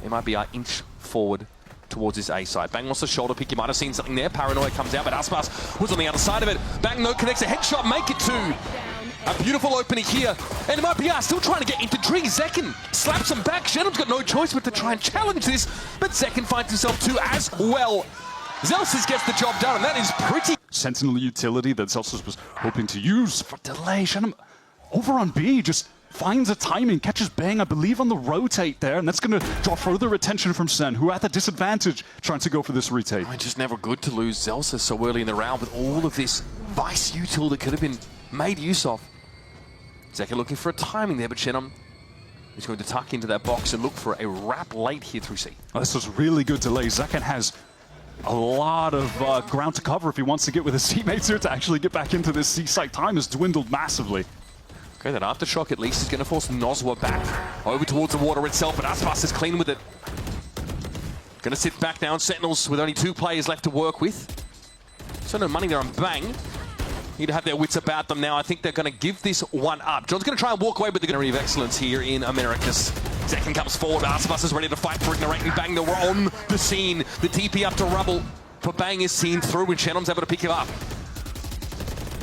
MiBR inch forward towards his A side. Bang wants to shoulder pick. You might have seen something there. Paranoia comes out, but Aspas was on the other side of it. Bang no connects a headshot, make it two. A beautiful opening here. And MiBR still trying to get into Tree. Zekin slaps him back. Shenham's got no choice but to try and challenge this, but Zekin finds himself two as well. Zelsis gets the job done, and that is pretty. Sentinel utility that Zelsis was hoping to use for delay. Shenham over on B just finds a timing, catches Bang, I believe, on the rotate there, and that's going to draw further attention from Sen, who at a disadvantage trying to go for this retake. It's just never good to lose Zelsis so early in the round with all of this vice util that could have been made use of. Zekin looking for a timing there, but Shenham is going to tuck into that box and look for a wrap late here through C. Oh, this was really good delay. Zekin has a lot of ground to cover if he wants to get with his teammates here to actually get back into this C site. Time has dwindled massively. Okay, that aftershock at least is going to force Nozwa back over towards the water itself, but Aspas is clean with it. Going to sit back now on Sentinels with only 2 players left to work with. So no money there on Bang. Need to have their wits about them now. I think they're going to give this one up. John's going to try and walk away, but they're going to have excellence here in Americas. Zekin comes forward. Aspas is ready to fight for ignorating Bang. They're on the scene. The TP up to rubble. But Bang is seen through, and Shenham's able to pick him up.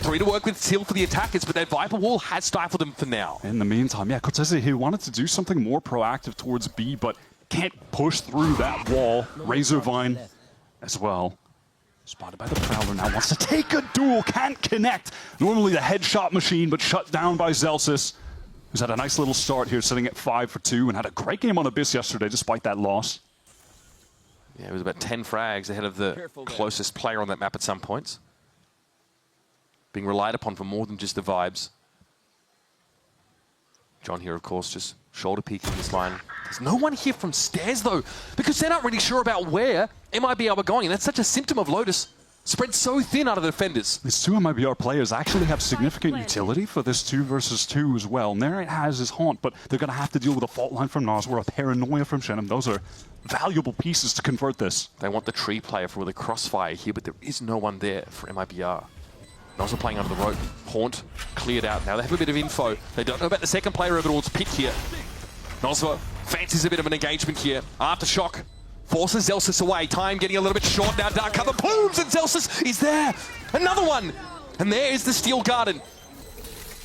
3 to work with still for the attackers, but that Viper wall has stifled him for now. In the meantime, yeah, Cortese, he wanted to do something more proactive towards B, but can't push through that wall. Razorvine as well. Spotted by the Prowler now, wants to take a duel, can't connect. Normally the headshot machine, but shut down by Zelsis, who's had a nice little start here, sitting at 5 for 2, and had a great game on Abyss yesterday, despite that loss. Yeah, it was about 10 frags ahead of the closest player on that map at some points. Being relied upon for more than just the vibes. John here, of course, just shoulder peeking this line. There's no one here from stairs, though, because they're not really sure about where MiBR were going, and that's such a symptom of Lotus. Spread so thin out of the defenders. These 2 MiBR players actually have significant utility for this 2 versus 2 as well. Nerite has his haunt, but they're going to have to deal with a fault line from Nozwa, a paranoia from Shenham. Those are valuable pieces to convert this. They want the tree player for the crossfire here, but there is no one there for MiBR. Nozwa playing under the rope. Haunt cleared out. Now they have a bit of info. They don't know about the second player of it all's pick here. Nozwa fancies a bit of an engagement here. Aftershock forces Zelsis away. Time getting a little bit short now. Dark cover booms and Zelsis is there. Another one. And there is the Steel Garden.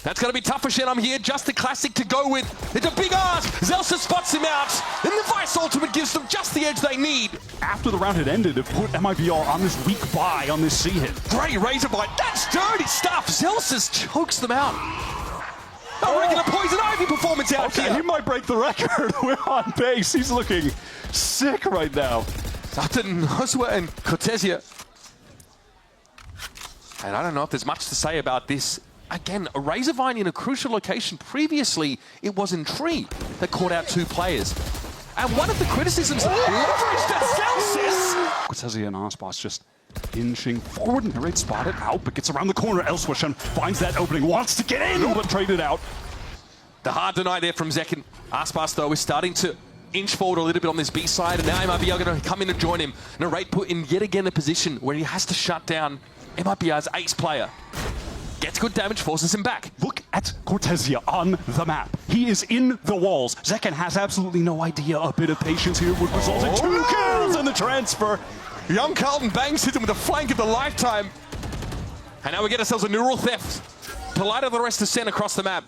That's going to be tough for Shenham here. Just the classic to go with. It's a big ask. Zelsis spots him out. And the Vice Ultimate gives them just the edge they need. After the round had ended, it put MiBR on this weak buy on this C hit. Great razor bite. That's dirty stuff. Zelsis chokes them out. A regular Poison Ivy performance out here. He might break the record. We're on base. He's looking sick right now. After Nozwa and Cortesia. And I don't know if there's much to say about this. Again, a Razorvine in a crucial location. Previously, it was in Tree that caught out 2 players. And one of the criticisms leveraged at Zelsis. Cortesia and Aspas just inching forward. Nerite spotted out, but gets around the corner. Elsewhere, finds that opening, wants to get in, but traded out. The hard deny there from Zekin. Aspas, though, is starting to inch forward a little bit on this B side, and now MiBR going to come in and join him. Nerite put in yet again a position where he has to shut down MiBR's ace player. Gets good damage, forces him back. Look at Cortesia on the map. He is in the walls. Zekin has absolutely no idea. A bit of patience here would result in 2 kills in the transfer. Young Carlton bangs hit him with a flank of the lifetime. And now we get ourselves a neural theft. Polite of the rest of Sen across the map.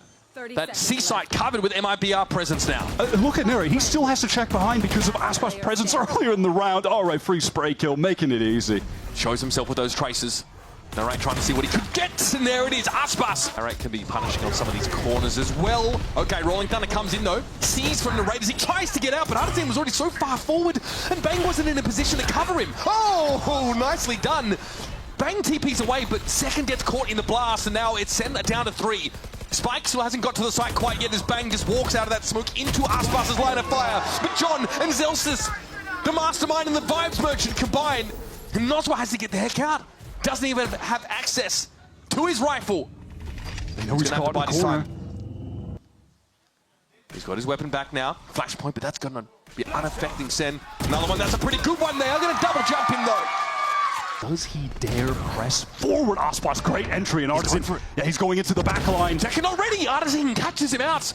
That C-site covered with MiBR presence now. Look at Nerite. He still has to check behind because of Aspas' presence earlier in the round. All right, free spray kill, making it easy. Shows himself with those traces. Nerite trying to see what he could get, and there it is, Aspas. Nerite can be punishing on some of these corners as well. Okay, Rolling Thunder comes in though, sees from Nerite as he tries to get out, but Artisan was already so far forward, and Bang wasn't in a position to cover him. Oh, nicely done. Bang TP's away, but Second gets caught in the blast, and now it's sent down to 3. Spike still hasn't got to the site quite yet as Bang just walks out of that smoke into Aspas' line of fire. But John and Zelsis, the mastermind and the vibes merchant combined, and Nozwa has to get the heck out. Doesn't even have access to his rifle. They know he's caught in the corner. He's got his weapon back now. Flashpoint, but that's going to be unaffecting Sen. Another one, that's a pretty good one there. I'm going to double jump him though. Does he dare press forward? Aspas, great entry, and Artisan, yeah, he's going into the back line. Second already, Artisan catches him out.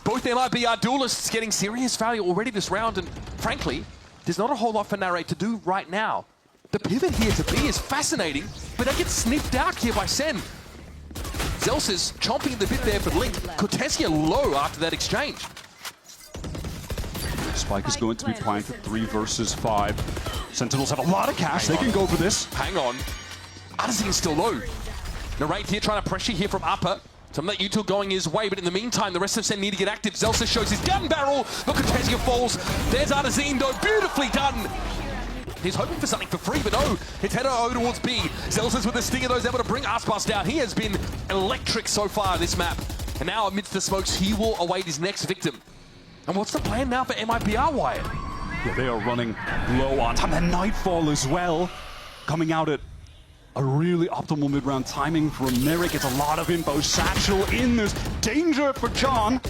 Both MiBR duelists getting serious value already this round, and frankly, there's not a whole lot for Narrate to do right now. The pivot here to B is fascinating, but they get sniffed out here by Sen. Zelsis chomping the bit there for Link. Cortesia low after that exchange. Spike is going to be planted 3 versus 5. Sentinels have a lot of cash. They can go for this. Hang on. Artisan's still low. Narrate here trying to pressure here from upper. Some of that util going his way, but in the meantime, the rest of Sen need to get active. Zelsis shows his gun barrel, but Cortesia falls. There's Artisan though, beautifully done. He's hoping for something for free, but no, it's headed over towards B. Zelsis with the stinger, though, is able to bring Aspas down. He has been electric so far this map. And now, amidst the smokes, he will await his next victim. And what's the plan now for MiBR, Wyatt? Yeah, they are running low on time. And Nightfall as well, coming out at a really optimal mid-round timing from Merrick. It's a lot of info. Satchel in, there's danger for John.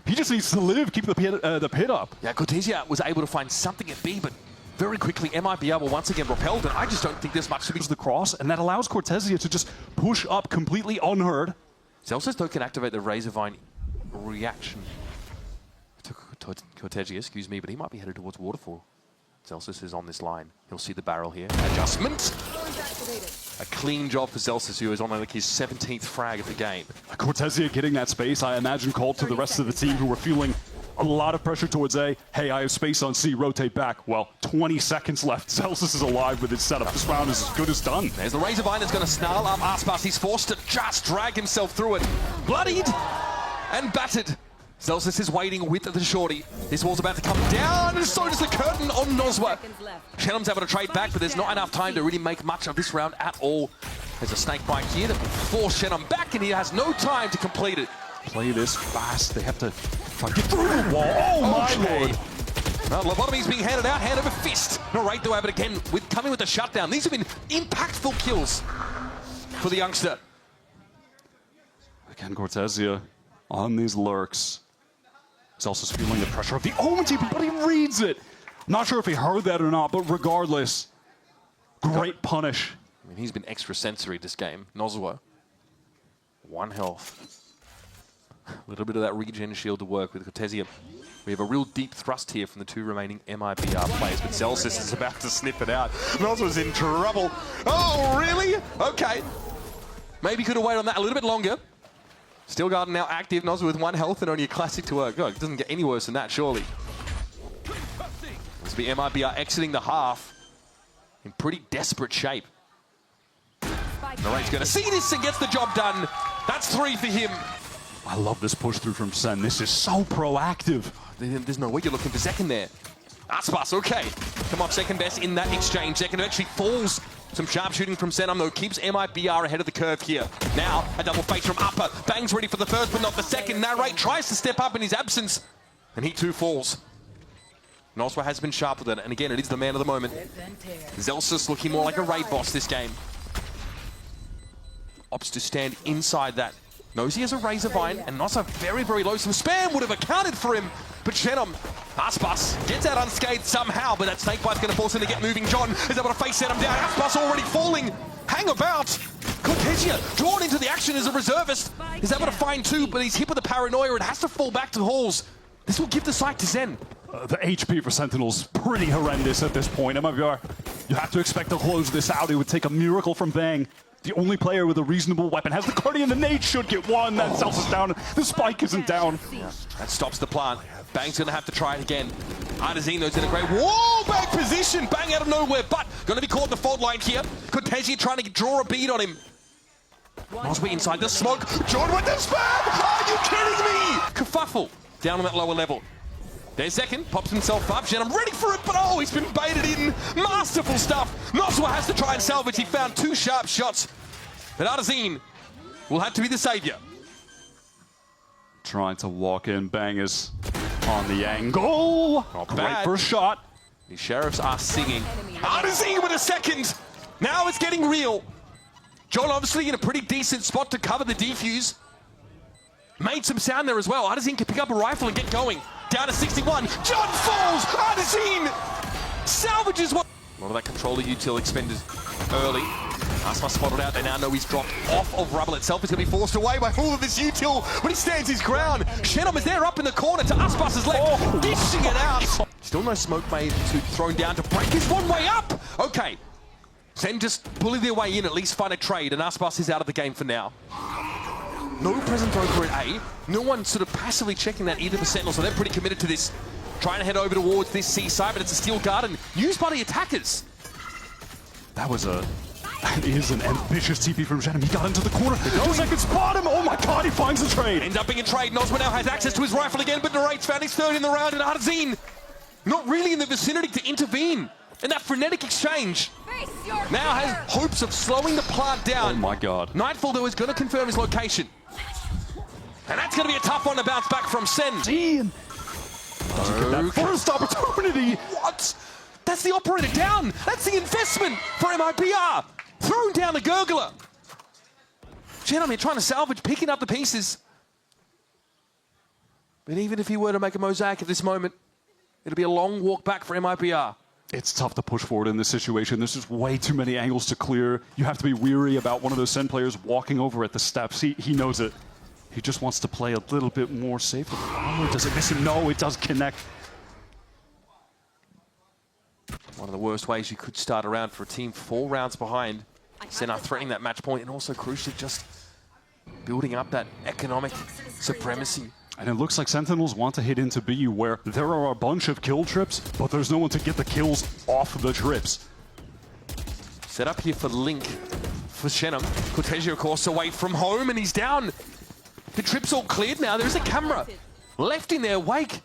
He just needs to live, keep the pit up. Yeah, Cortesia was able to find something at B, but very quickly, MiBR will once again repelled, and I just don't think there's much to be. The cross, and that allows Cortesia to just push up completely unheard. Zelsis though can activate the Razorvine reaction to Cortesia, excuse me, but he might be headed towards Waterfall. Zelsis is on this line. He'll see the barrel here. Adjustment. A clean job for Zelsis, who is on like his 17th frag of the game. Cortesia getting that space, I imagine, called to the rest of the team who were feeling a lot of pressure towards A. Hey, I have space on C, rotate back. Well, 20 seconds left. Zelsis is alive with his setup. This round is as good as done. There's the Razorvine that's going to snarl up Aspas. He's forced to just drag himself through it. Bloodied and battered. Zelsis is waiting with the shorty. This wall's about to come down, and so does the curtain on Nozwa. Shenum's able to trade back, but there's not enough time to really make much of this round at all. There's a snake bite here that will force Shenum back, and he has no time to complete it. Play this fast. They have to try to get through the wall. Oh my lord. Well, lobotomy's being handed out, hand over fist. Narrate though have it again, coming with the shutdown. These have been impactful kills for the youngster. Again, Cortesia on these lurks. He's also feeling the pressure of the Omen team, but he reads it. I'm not sure if he heard that or not, but regardless, great punish. I mean, he's been extra sensory this game. Nozwa, 1 health. A little bit of that regen shield to work with Cortesia. We have a real deep thrust here from the 2 remaining MiBR players, but Zelsis is about to sniff it out. Nozwa's in trouble. Oh, really? Okay. Maybe could have waited on that a little bit longer. Still Garden now active. Nozwa with 1 health and only a classic to work. God, it doesn't get any worse than that, surely. This will be MiBR exiting the half in pretty desperate shape. Narrate's going to see this and gets the job done. That's 3 for him. I love this push through from Sen. This is so proactive. There's no way you're looking for second there. Aspas, okay. Come off second best in that exchange. Second actually falls. Some sharp shooting from Sentinel, though, keeps MiBR ahead of the curve here. Now, a double face from upper. Bang's ready for the first, but not the second. Narrate tries to step up in his absence, and he too falls. Nozwa has been sharp with it, and again, it is the man of the moment. Zelsis looking more like a raid boss this game. Opts to stand inside that. Knows he has a Razorvine, and Nozwa very, very low. Some spam would have accounted for him, but Shenum, Aspas, gets out unscathed somehow, but that snake bite's going to force him to get moving. John is able to face Shenum down. Aspas already falling. Hang about. Cortesia drawn into the action as a reservist. He's able to find 2, but he's hit with the paranoia and has to fall back to the halls. This will give the site to Zen. The HP for Sentinels pretty horrendous at this point. MiBR, you have to expect to close this out. It would take a miracle from Bang. The only player with a reasonable weapon has the Guardian. The nade should get 1. That Zelsis down. The spike isn't down. Yeah, that stops the plant. Bang's going to have to try it again. Artesino's in a great wall back position. Bang out of nowhere, but going to be caught in the fault line here. Cortesia trying to draw a bead on him. Nozwa inside the smoke. John with the spam! Are you kidding me? Kerfuffle down on that lower level. There's second, pops himself up. Shenum ready for it, but oh, he's been baited in. Masterful stuff. Nozwa has to try and salvage. He found 2 sharp shots. But Artesine will have to be the savior. Trying to walk in. Bang is on the angle. Great first shot. The Sheriffs are singing. Artesine with a second. Now it's getting real. John obviously in a pretty decent spot to cover the defuse. Made some sound there as well. Artesine can pick up a rifle and get going. Down to 61. John falls. Artesine salvages one. A lot of that controller util expended early. Aspas spotted out. They now know he's dropped off of Rubble itself. He's going to be forced away by all of this util, but he stands his ground. Shenom is there up in the corner to Aspas's left, dishing it out. Still no smoke made to thrown down to break his one way up. Okay, Sen just bully their way in, at least find a trade, and Aspas is out of the game for now. No presence over at A. No one sort of passively checking that either for Sentinels, so they're pretty committed to this. Trying to head over towards this C side, but it's a steel garden used by the attackers. That is an ambitious TP from Shenom. He got into the corner. They can spot him. Oh my god, he finds the trade. Ends up being a trade. Nosma now has access to his rifle again, but Narrate's found his third in the round, and Arzine not really in the vicinity to intervene in that frenetic exchange. Now has hopes of slowing the plant down. Oh my god. Nightfall, though, is going to confirm his location. And that's going to be a tough one to bounce back from Sen. Damn. That first opportunity. What? That's the operator down. That's the investment for MiBR. Thrown down the gurgler. Gentlemen, trying to salvage, picking up the pieces. But even if he were to make a mosaic at this moment, it'll be a long walk back for MiBR. It's tough to push forward in this situation. There's just way too many angles to clear. You have to be weary about one of those Sen players walking over at the steps. He knows it. He just wants to play a little bit more safe. Oh, does it miss him? No, it does connect. One of the worst ways you could start a round for a team 4 rounds behind. Senna threatening that match point and also crucially just building up that economic supremacy. And it looks like Sentinels want to hit into B, where there are a bunch of kill trips, but there's no one to get the kills off the trips. Set up here for Link, for Shenom. Cortesio, of course, away from home, and he's down. The trip's all cleared now. There is a camera left in their wake.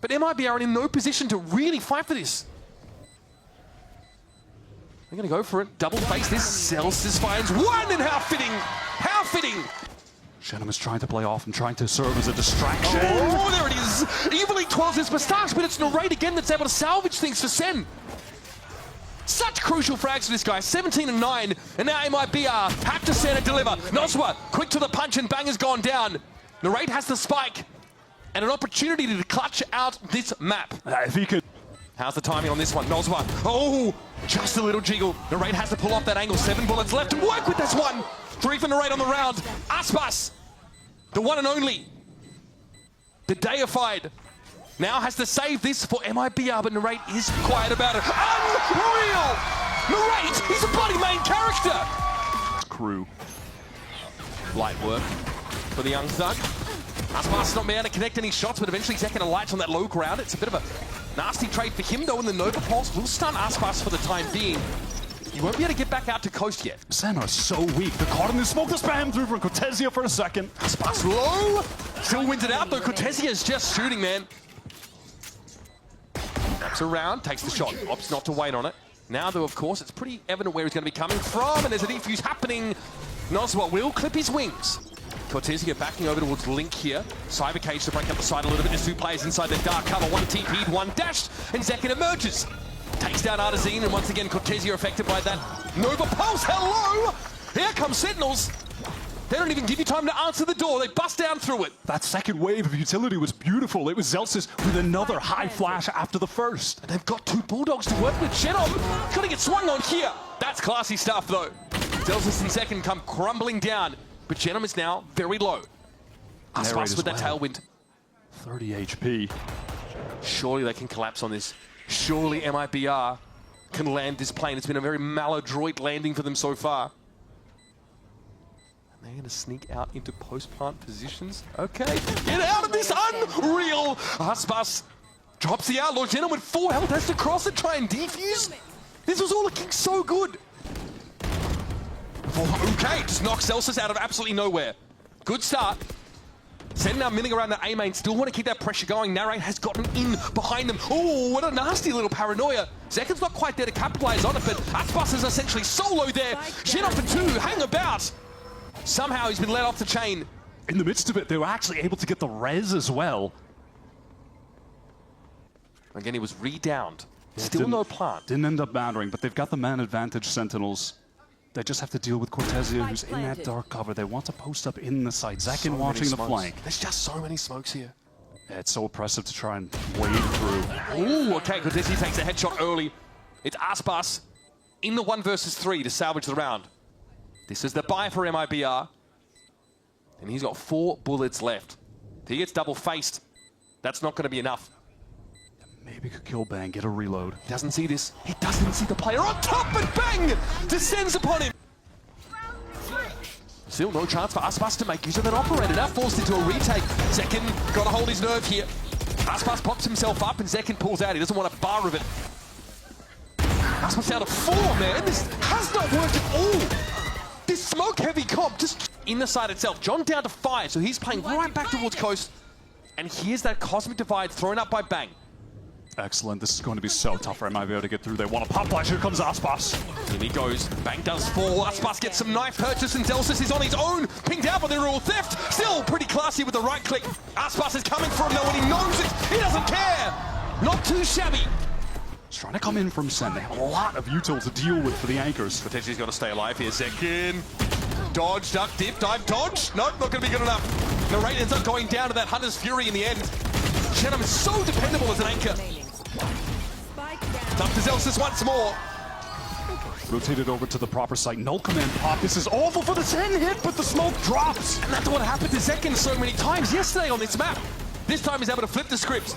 But MiBR are in no position to really fight for this. They're going to go for it. Double face this. Zelsis finds one, and how fitting! How fitting! Shenom is trying to play off and trying to serve as a distraction. Oh, there it is! Evilly twirls his moustache, but it's Narrate again that's able to salvage things for Sen. Such crucial frags for this guy, 17 and 9, and now MiBR have to send and deliver. Noswa, quick to the punch, and bang has gone down. Narrate has the spike, and an opportunity to clutch out this map. If he could. How's the timing on this one? Noswa, oh, just a little jiggle. Narrate has to pull off that angle, 7 bullets left, and work with this one. 3 for Narrate on the round. Aspas, the one and only, the deified, now has to save this for MiBR, but Narrate is quiet about it. Unreal! Narrate, he's a bloody main character! Crew. Light work for the young thug. Aspas not able to connect any shots, but eventually Zek lights on that low ground. It's a bit of a nasty trade for him, though, and the Nova Pulse will stun Aspas for the time being. He won't be able to get back out to coast yet. Sen are so weak. They're caught in the smoke. The spam through from Cortesio for a second. Aspas low! Still wins it out, though. Cortesio is just shooting, man. Wraps around, takes the shot, opts not to wait on it. Now, though, of course, it's pretty evident where he's going to be coming from, and there's a defuse happening. Noswa will clip his wings. Cortesio backing over towards Link here. Cyber Cage to break up the side a little bit. There's 2 players inside the dark cover. 1 TP'd, 1 dashed, and Zekin emerges. Takes down Artazine, and once again, Cortesio affected by that Nova Pulse. Hello! Here comes Sentinels. They don't even give you time to answer the door. They bust down through it. That second wave of utility was beautiful. It was Zelsis with another high flash after the first. And they've got 2 Bulldogs to work with. Shenom gonna get swung on here. That's classy stuff, though. Zelsis in second come crumbling down, but Shenom is now very low. Aspas with that tailwind. 30 HP. Surely they can collapse on this. Surely MiBR can land this plane. It's been a very maladroit landing for them so far. They're going to sneak out into post-plant positions. Okay, get out of this, unreal! Aspas drops the outlaw. Jenna with 4 health has to cross and try and defuse. This was all looking so good. Oh, okay, just knocks Zelsis out of absolutely nowhere. Good start. Sen now milling around the A main, still want to keep that pressure going. Narrate has gotten in behind them. Oh, what a nasty little paranoia. Zekin's not quite there to capitalize on it, but Aspas is essentially solo there. Shenom for 2, hang about. Somehow he's been let off the chain. In the midst of it, they were actually able to get the res as well. Again, he was re-downed. Still no plant. Didn't end up mattering, but they've got the man advantage, Sentinels. They just have to deal with Cortesio, who's in that dark cover. They want to post up in the side. Zekin watching the flank. There's just so many smokes here. Yeah, it's so oppressive to try and wade through. Ooh, okay, Cortesio takes a headshot early. It's Aspas in the 1 versus 3 to salvage the round. This is the buy for MiBR. And he's got 4 bullets left. If he gets double-faced, that's not going to be enough. Maybe could kill Bang, get a reload. He doesn't see this. He doesn't see the player on top, and Bang descends upon him. Still no chance for Aspas to make use of that operator. Now forced into a retake. Zekin got to hold his nerve here. Aspas pops himself up and Zekin pulls out. He doesn't want a bar of it. Aspas down to 4, man. This has not worked at all. This smoke-heavy comp just in the side itself. John down to 5, so he's playing right back towards Coast. And here's that Cosmic Divide thrown up by Bang. Excellent. This is going to be so tough for MiBR to get through. They want to pop flash. Here comes Aspas. Here he goes. Bang does fall. Aspas gets some knife purchase, and Zelsis is on his own. Pinged out by the rule theft. Still pretty classy with the right click. Aspas is coming for him though, and he knows it. He doesn't care. Not too shabby. He's trying to come in from Sen. They have a lot of util to deal with for the anchors. Potentially he's got to stay alive here. Zekin. Dodge, duck, dip, dive, dodge. Nope, not going to be good enough. The rate ends up going down to that Hunter's Fury in the end. Shenum is so dependable as an anchor. Up to Zelsis once more. Rotated over to the proper site. Null command pop. This is awful for the Sen hit, but the smoke drops. And that's what happened to Zekin so many times yesterday on this map. This time he's able to flip the script.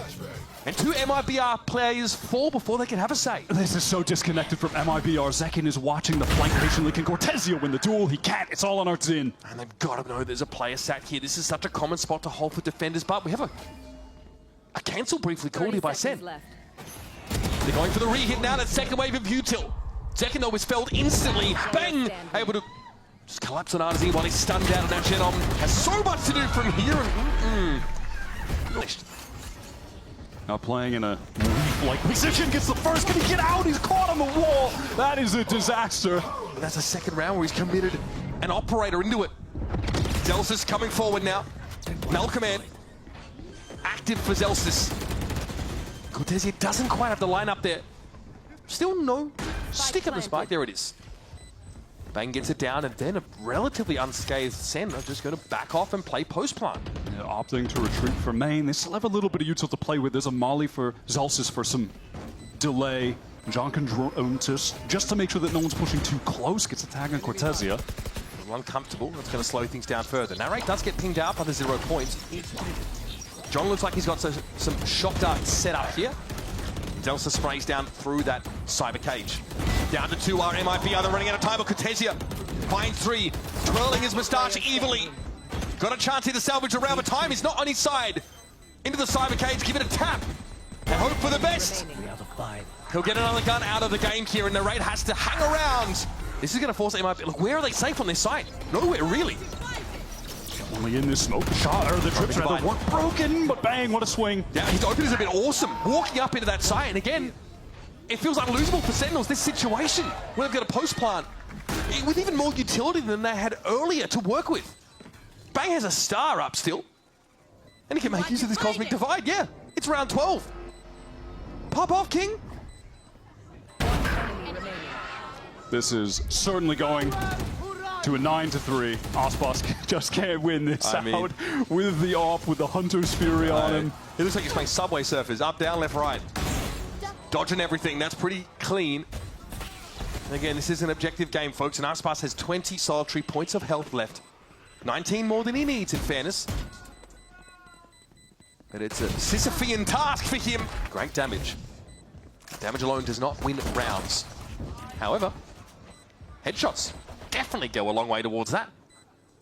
And 2 MiBR players fall before they can have a say. This is so disconnected from MiBR. Zekin is watching the flank patiently. Can Cortezia win the duel? He can't. It's all on Artzin. And they've got to know there's a player sat here. This is such a common spot to hold for defenders, but we have a cancel briefly called here by Sen. They're going for the re-hit now. That second wave of util. Zekin though was felled instantly. Bang! Able to just collapse on Artzin while he's stunned down. And now Genom has so much to do from here. And Now playing in a leaf-like position, gets the first. Can he get out? He's caught on the wall. That is a disaster. And that's a second round where he's committed an operator into it. Zelsis coming forward now. Null command. Active for Zelsis. Cortezia doesn't quite have the line up there. Still no stick at the spike. There it is. Bang gets it down, and then a relatively unscathed Sen are just going to back off and play post-plant. Yeah, opting to retreat for main. They still have a little bit of util to play with. There's a molly for Zelsis for some delay. John can drone just to make sure that no one's pushing too close. Gets a tag on Cortezia. Uncomfortable. That's going to slow things down further. Narrate does get pinged out by the 0 points. John looks like he's got some shock darts set up here. Zelsis sprays down through that cyber cage. Down to 2 are MiBR. They're running out of time. But Cortezia finds 3, twirling his moustache evilly. Got a chance here to salvage around, but time is not on his side. Into the cyber cage, give it a tap, and hope for the best. He'll get another gun out of the game here, and Narrate has to hang around. This is going to force MiBR. Look, where are they safe on this side? Nowhere, really. Only in this smoke shot, or the trips rather weren't broken, but Bang, what a swing. Yeah, his open is a bit awesome. Walking up into that site, and again, it feels unlosable for Sentinels, this situation, where they've got a post-plant with even more utility than they had earlier to work with. Bang has a star up still, and he can make use of this Cosmic Divide. Yeah, it's round 12. Pop off, King. This is certainly going to a 9-3. Aspas just can't win this out with the off, with the Hunter's Fury on him. It looks like he's playing Subway Surfers, up, down, left, right. Dodging everything, that's pretty clean. And again, this is an objective game, folks, and Aspas has 20 solitary points of health left. 19 more than he needs, in fairness. But it's a Sisyphean task for him. Great damage. Damage alone does not win rounds. However, headshots definitely go a long way towards that.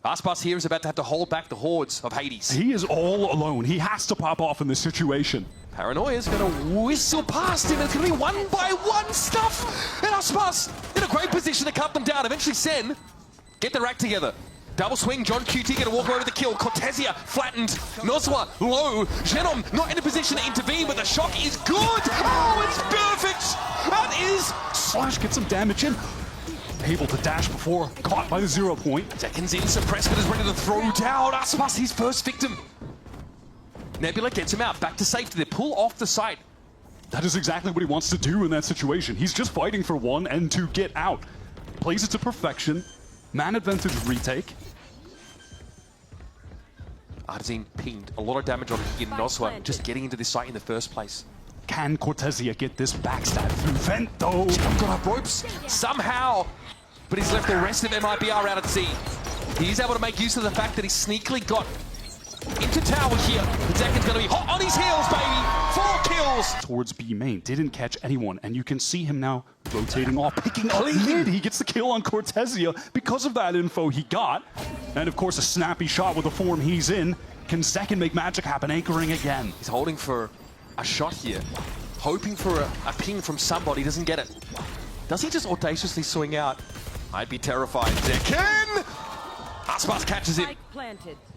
Aspas here is about to have to hold back the hordes of Hades. He is all alone. He has to pop off in this situation. Paranoia is going to whistle past him. It's going to be 1-by-1 stuff. And Aspas in a great position to cut them down. Eventually Sen get the rack together. Double swing, John QT going to walk away with the kill. Cortezia flattened. Nozwa low. Genom not in a position to intervene, but the shock is good. Oh, it's perfect. That is... Slash gets some damage in. Able to dash before caught by the 0 point. Seconds in, suppressed, but is ready to throw down. Aspas, his first victim. Nebula gets him out, back to safety. They pull off the site. That is exactly what he wants to do in that situation. He's just fighting for 1 and to get out. Plays it to perfection. Man advantage retake. Artzin pinged a lot of damage on Higin Noswa just getting into this site in the first place. Can Cortezia get this backstab through Vent though? Got up ropes somehow. but he's left the rest of MiBR out at sea. He's able to make use of the fact that he sneakily got into tower here. Zekin's going to be hot on his heels, baby. 4 kills. Towards B main, didn't catch anyone, and you can see him now rotating off, picking up mid. He gets the kill on Cortezia because of that info he got. And of course, a snappy shot with the form he's in. Can Zekin make magic happen, anchoring again? He's holding for a shot here, hoping for a ping from somebody, doesn't get it. Does he just audaciously swing out? I'd be terrified. Zekin! Aspas catches it.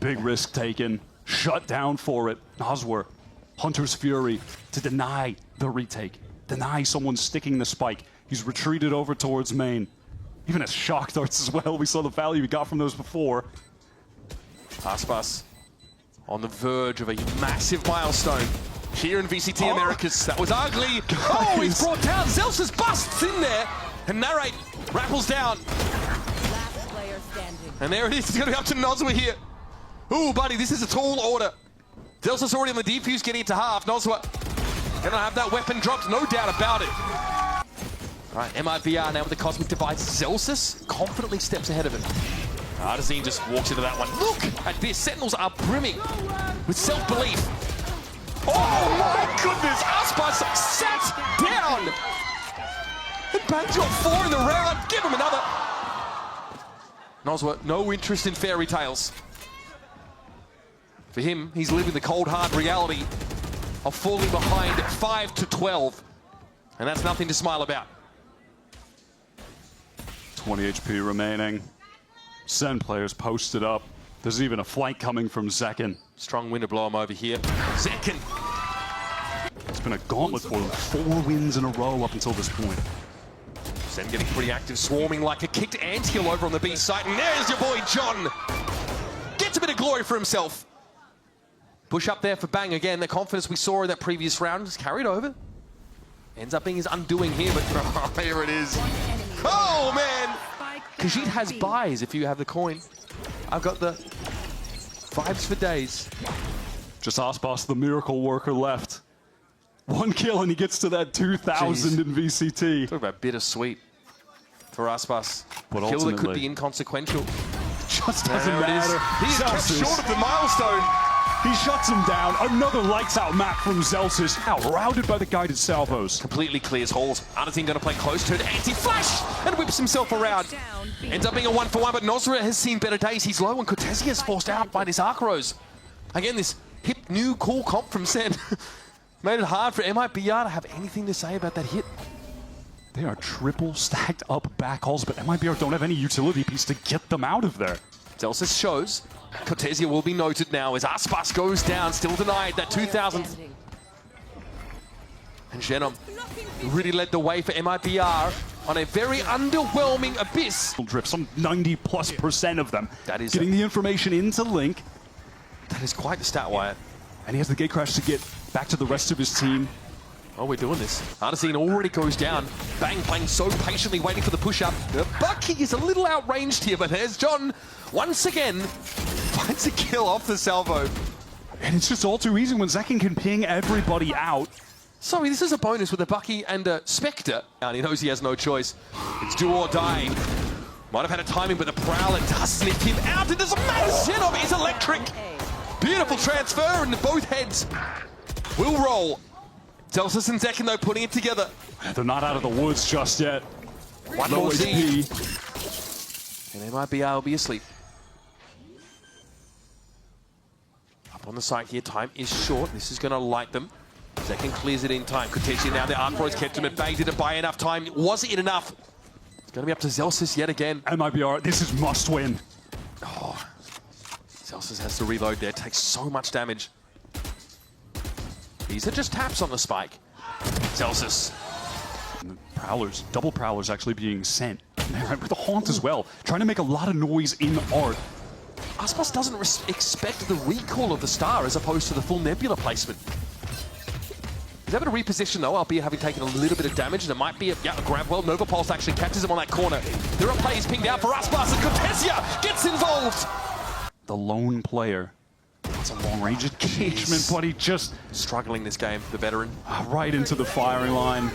Big risk taken, shut down for it. Noswer, Hunter's Fury to deny the retake, deny someone sticking the spike. He's retreated over towards main. Even as shock darts as well. We saw the value we got from those before. Aspas on the verge of a massive milestone here in VCT Americas. That was ugly. Oh, he's brought down. Zelsis busts in there, and Narrate rappels down. Last player standing. And there it is. It's going to be up to Noswer here. Ooh, buddy, this is a tall order. Zelsis already on the defuse, getting it to half. Noswer going to have that weapon dropped, no doubt about it. All right, MiBR now with the Cosmic Device. Zelsis confidently steps ahead of him. Artazine just walks into that one. Look at this. Sentinels are brimming with self-belief. Oh my goodness! Aspas sat down! And Bang's got 4 in the round. Give him another. Noswer, no interest in fairy tales. For him, he's living the cold, hard reality of falling behind 5-12. And that's nothing to smile about. 20 HP remaining. Sen players posted up. There's even a flank coming from Zekin. Strong wind to blow him over here. Zekin. It's been a gauntlet for them. 4 wins in a row up until this point. Sen getting pretty active, swarming like a kicked anthill over on the B side. And there's your boy, John. Gets a bit of glory for himself. Push up there for Bang again. The confidence we saw in that previous round is carried over. Ends up being his undoing here, but here it is. Oh, man. Khajiit has buys if you have the coin. I've got the vibes for days. Just Aspas, the miracle worker, left. 1 kill and he gets to that 2,000 in VCT. Talk about bittersweet for Aspas. But Kill that could ultimately, be inconsequential. just doesn't matter. He is just Zelsis, short of the milestone. he shuts him down. Another lights out map from Zelsis. Out, routed by the guided salvos. Completely clears holes. Artazine going to play close to it. Anti-flash and whips himself around. Ends up being a 1-for-1, but Noswer has seen better days. He's low and Cortezia is forced out by this Arcros. Again, this hip, new, cool comp from Sen made it hard for MiBR to have anything to say about that hit. They are triple stacked up backhauls, but MiBR don't have any utility piece to get them out of there. Zelsis shows. Cortezia will be noted now as Aspas goes down, still denied that 2,000th. And Genom really led the way for MiBR on a very underwhelming Abyss. Drift, some 90+% of them. That is getting the information into Link. That is quite the stat wire. And he has the gate crash to get back to the rest of his team. Oh, we're doing this. Artazine already goes down. Bang playing so patiently, waiting for the push-up. Bucky is a little outranged here, but there's John once again. Finds a kill off the salvo. And it's just all too easy when Zekin can ping everybody out. Sorry, this is a bonus with a Bucky and a Spectre. And he knows he has no choice. It's do or die. Might have had a timing, but the Prowler does sniff him out. It doesn't matter. Zenov is electric. Beautiful transfer into both heads. Will roll. Zelsis and Zekin, though, putting it together. They're not out of the woods just yet. One Low more HP. And they might be able to be asleep. Up on the side here, time is short. This is going to light them. Zekin clears it in time. Cortezia now, the Arcros kept him at bay. Didn't buy enough time. Was it enough? It's going to be up to Zelsis yet again. MiBR, this is must win. Oh, Zelsis has to reload there. Takes so much damage. These are just taps on the spike. Zelsis. And the Prowlers, double Prowlers actually being sent. Right, with the Haunt as well. Trying to make a lot of noise in art. Aspas doesn't expect the recall of the star as opposed to the full Nebula placement. He's able to reposition though, albeit having taken a little bit of damage, and it might be a grab. Well, Nova Pulse actually catches him on that corner. There are plays pinged out for Aspas, and Cortezia gets involved! The lone player. It's a long-range engagement, but he just... Struggling this game, the veteran. right into the firing line.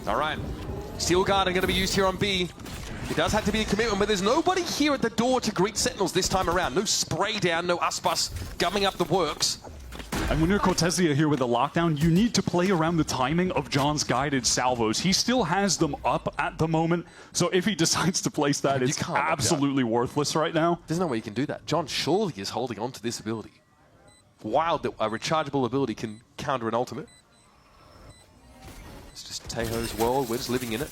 All right. Steel Guard are going to be used here on B. It does have to be a commitment, but there's nobody here at the door to greet Sentinels this time around. No spray down, no Aspas gumming up the works. And when you're Cortezia here with the lockdown, you need to play around the timing of John's guided salvos. He still has them up at the moment, so if he decides to place that, it's absolutely worthless right now. There's no way you can do that. John surely is holding on to this ability. Wild that a rechargeable ability can counter an ultimate. It's just Tejo's world, we're just living in it.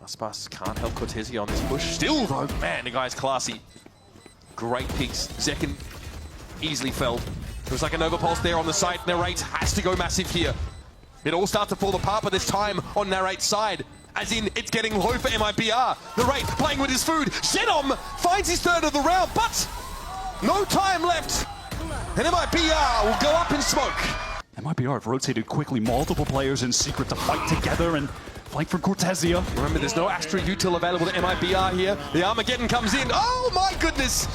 Aspas can't help Cortezia on this push. Still though, man, the guy's classy. Great picks. Zekin easily felled. It was like a Nova Pulse there on the side. Narrate has to go massive here. It all starts to fall apart, but this time on Narrate's side. As in, it's getting low for MiBR. Narrate playing with his food. Shenom finds his third of the round, but no time left. And MiBR will go up in smoke. MiBR have rotated quickly, multiple players in secret to fight together and fight for Cortezia. Remember, there's no Astra util available to MiBR here. The Armageddon comes in. Oh my goodness!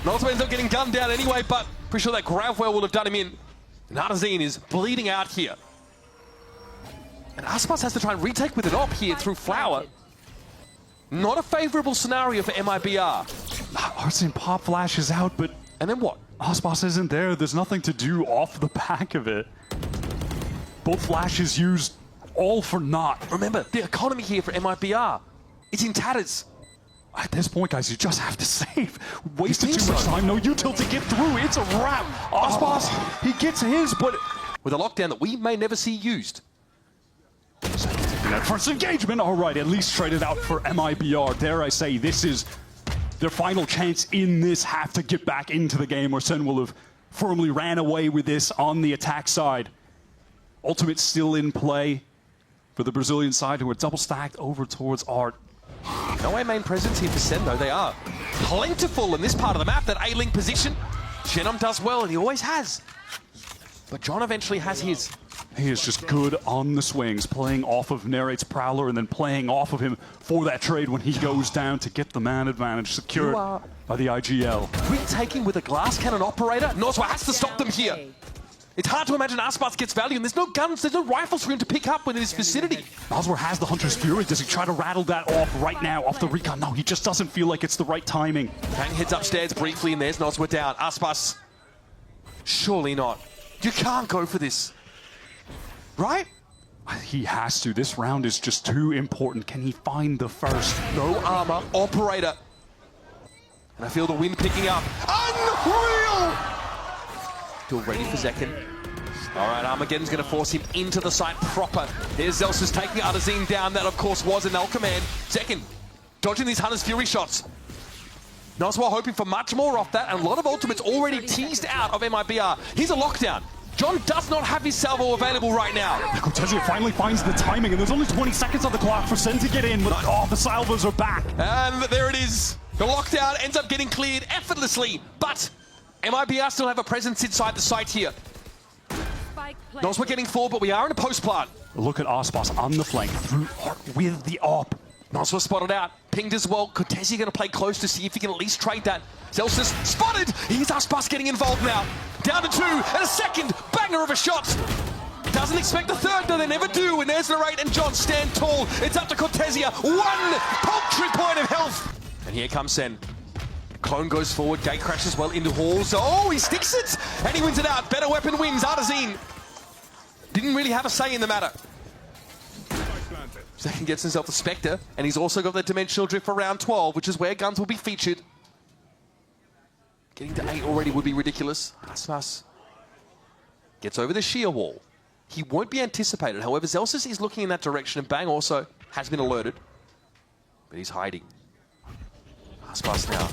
Ultimate ends up getting gunned down anyway, but pretty sure that Gravwell will have done him in. And Artazine is bleeding out here. And Aspas has to try and retake with an op here through Flower. Not a favorable scenario for MiBR. Artazine pop flashes out, but... And then what? Aspas isn't there. There's nothing to do off the back of it. Both flashes used all for naught. Remember, the economy here for MiBR, it's in tatters. At this point, guys, you just have to save. Wasted too much time, no util to get through. It's a wrap. Aspas, he gets his, but... With a lockdown that we may never see used. That first engagement, all right, at least traded out for MiBR. Dare I say, this is their final chance in this, have to get back into the game, or Sen will have firmly ran away with this on the attack side. Ultimate still in play for the Brazilian side, who are double stacked over towards Art. No A main presence here for Sen, though. They are plentiful in this part of the map, that A-link position. Shenom does well, and he always has. But John eventually has his. He is just good on the swings, playing off of Narrate's Prowler and then playing off of him for that trade when he goes down to get the man advantage secured by the IGL. Retaking with a glass cannon operator? Noswa has to stop them here. It's hard to imagine Aspas gets value, and there's no guns, there's no rifles for him to pick up within his vicinity. Noswa has the Hunter's Fury. Does he try to rattle that off right now off the recon? No, he just doesn't feel like it's the right timing. Kang heads upstairs briefly, and there's Noswa down. Aspas, surely not. You can't go for this. Right? He has to. This round is just too important. Can he find the first? No armor. Operator. And I feel the wind picking up. Unreal! Still ready for Zekin. All right, Armageddon's going to force him into the site proper. Here's Zelsis taking Artazine down. That, of course, was an Null command. Zekin dodging these Hunter's Fury shots. Noswa hoping for much more off that, and a lot of ultimates already teased out of MiBR. Here's a lockdown. John does not have his salvo available right now. Cortezia finally finds the timing, and there's only 20 seconds on the clock for Sen to get in, but the salvos are back. And there it is. The lockdown ends up getting cleared effortlessly, but MiBR still have a presence inside the site here. Noswa getting forward, but we are in a post plant. Look at Aspas on the flank through Art with the op. Noswa spotted out, pinged as well. Cortezia going to play close to see if he can at least trade that. Zelsis spotted. Here's Aspas getting involved now. Down to 2 and a second banger of a shot. Doesn't expect the third, though they never do. And there's Narrate and John stand tall. It's up to Cortezia. 1 paltry point of health. And here comes Sen. Clone goes forward. Gate crashes well into halls. Oh, he sticks it. And he wins it out. Better weapon wins. Artazine didn't really have a say in the matter. Zekin gets himself the Spectre, and he's also got the Dimensional Drift for round 12, which is where guns will be featured. Getting to 8 already would be ridiculous. Aspas gets over the sheer wall. He won't be anticipated. However, Zelsis is looking in that direction, and Bang also has been alerted. But he's hiding. Aspas now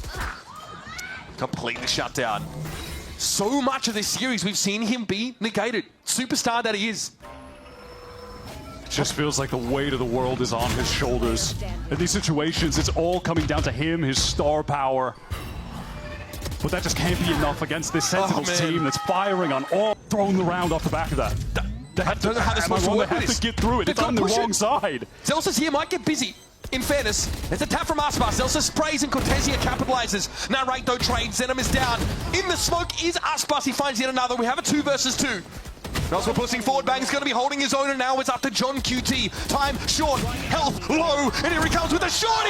completely shut down. So much of this series, we've seen him be negated. Superstar that he is. Just feels like the weight of the world is on his shoulders. In these situations, it's all coming down to him, his star power. But that just can't be enough against this Sentinels team that's firing on all, throwing the round off the back of that. They have to, get through it. It's on the wrong side. Zelsis here might get busy. In fairness, there's a tap from Aspas. Zelsis sprays and Cortezia capitalizes. Narrate though trades. Zenom is down. In the smoke is Aspas. He finds yet another. We have a 2 versus 2. Noswa pushing forward, Bang's going to be holding his own, and now it's up to John QT. Time short, health low, and here he comes with a shorty!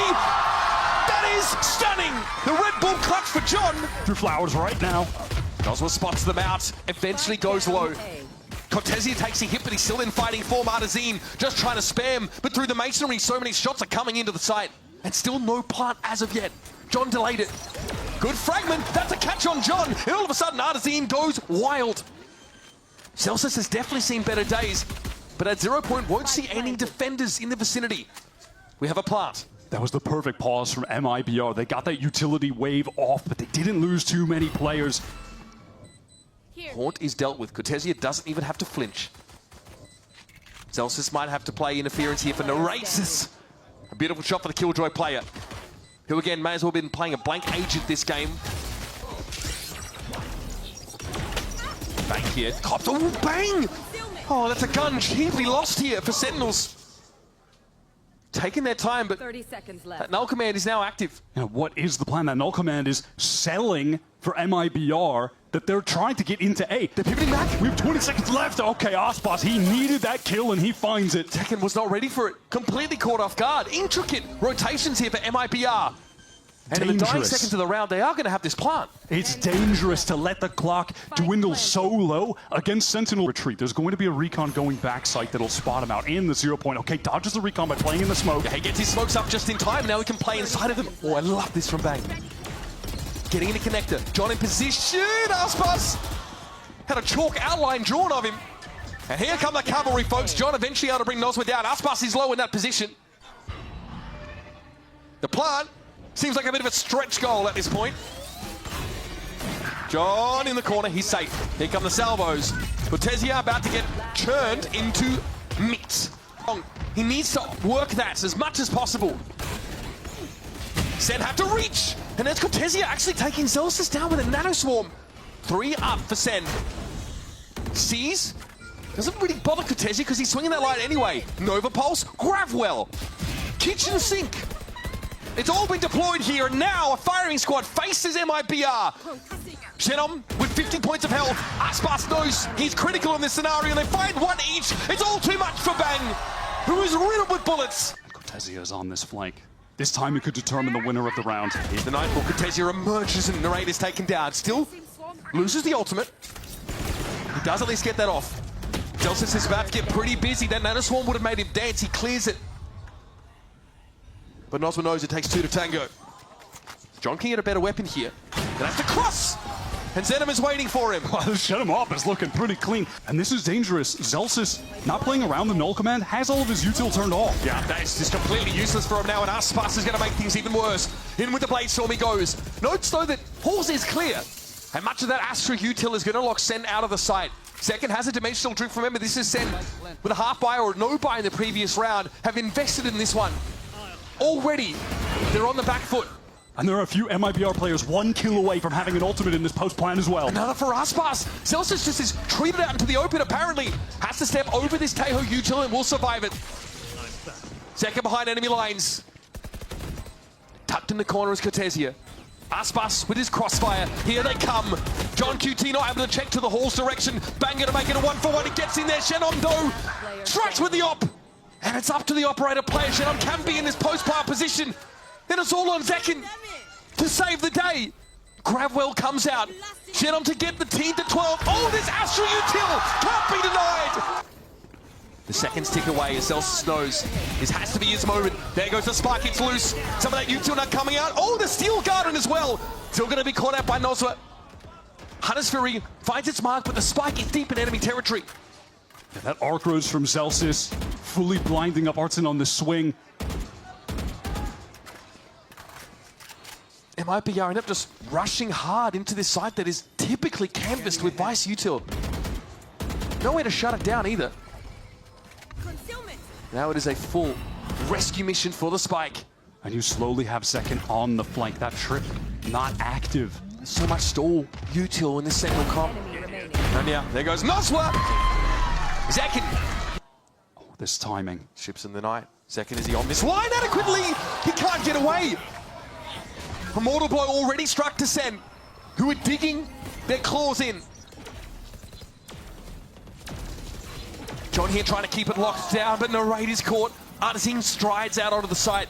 That is stunning! The Red Bull clutch for John! Through flowers right now. Noswa spots them out, eventually goes low. Cortezia takes a hit, but he's still in fighting form. Artazine just trying to spam, but through the masonry, so many shots are coming into the site. And still no plant as of yet. John delayed it. Good fragment, that's a catch on John. And all of a sudden, Artazine goes wild. Zelsis has definitely seen better days, but at 0 point won't see any defenders in the vicinity. We have a plant. That was the perfect pause from MiBR. They got that utility wave off, but they didn't lose too many players. Haunt is dealt with. Cortezia doesn't even have to flinch. Zelsis might have to play interference here for Nerasis. A beautiful shot for the Killjoy player, who again may as well have been playing a blank agent this game. Bang here. Cops. Oh, bang! Oh, that's a gun cheaply lost here for Sentinels. Taking their time, but 30 seconds left. that null command is now active. Now, what is the plan? That null command is selling for MiBR that they're trying to get into A. They're pivoting back. We have 20 seconds left. Okay, Aspas, he needed that kill and he finds it. Tekken was not ready for it. Completely caught off guard. Intricate rotations here for MiBR. And in the dying seconds of the round, they are going to have this plant. It's dangerous to let the clock dwindle so low against Sentinel retreat. There's going to be a recon going back site that'll spot him out in the 0 point. Okay, dodges the recon by playing in the smoke. Yeah, he gets his smokes up just in time. Now he can play inside of them. Oh, I love this from Bang. Getting in the connector. John in position. Aspas had a chalk outline drawn of him. And here come the cavalry, folks. John eventually able to bring Noswa down. Aspas is low in that position. The plant seems like a bit of a stretch goal at this point. John in the corner, he's safe. Here come the salvos. Cortezia about to get churned into meat. He needs to work that as much as possible. Sen had to reach, and there's Cortezia actually taking Zelsis down with a nanoswarm. 3 up for Sen. Sees, doesn't really bother Cortezia because he's swinging that light anyway. Nova Pulse, Gravwell, kitchen sink. It's all been deployed here, and now a firing squad faces MiBR. Shenom with 50 points of health. Aspas knows he's critical in this scenario. They find one each. It's all too much for Bang, who is riddled with bullets. Cortezia is on this flank. This time it could determine the winner of the round. Here's the Nightfall. Cortezia emerges and Narrate is taken down. Still loses the ultimate. He does at least get that off. Zelsis is about to get pretty busy. That Nanoswarm would have made him dance. He clears it. But Noswa knows it takes 2 to tango. John can get a better weapon here. Gonna have to cross! And Zenom is waiting for him. Shut him up, it's looking pretty clean. And this is dangerous. Zelsis, not playing around the null command, has all of his util turned off. Yeah, that's just completely useless for him now, and Aspas is gonna make things even worse. In with the Blade Storm he goes. Notes though that Halls is clear. And much of that Astra util is gonna lock Sen out of the site. Second has a dimensional drift. Remember, this is Sen with a half buy or no buy in the previous round, have invested in this one. Already, they're on the back foot. And there are a few MiBR players 1 kill away from having an ultimate in this post plan as well. Another for Aspas. Zelsis just is treated out into the open, apparently. Has to step over this Teho util and will survive it. Second behind enemy lines. Tucked in the corner is Cortezia. Aspas with his crossfire. Here they come. John QT not able to check to the Hall's direction. Banger to make it a 1-for-1. He gets in there. Shenom though strikes with the op. And it's up to the operator player. Shenom can be in this post-plant position. Then it's all on Zekin to save the day. Gravwell comes out. Shenom to get the team to 12. Oh, this Astral Util can't be denied. The seconds tick away as Zelsis knows this has to be his moment. There goes the spike, it's loose. Some of that Util not coming out. Oh, the Steel Garden as well. Still going to be caught out by Noswa. Hunter's Fury finds its mark, but the spike is deep in enemy territory. Yeah, that arc rose from Zelsis, fully blinding up Artson on the swing. MiBR end up just rushing hard into this site that is typically canvassed with Vice Util. No way to shut it down either. Now it is a full rescue mission for the spike. And you slowly have Zekin on the flank. That trip not active. There's so much stall util in this Sentinel comp. And yeah, there goes Noswa! Zekin! Oh, this timing. Ships in the night. Zekin, is he on this line adequately? He can't get away! A mortal blow already struck to Sen, who are digging their claws in. John here trying to keep it locked down, but no raid is caught. Artisan strides out onto the site.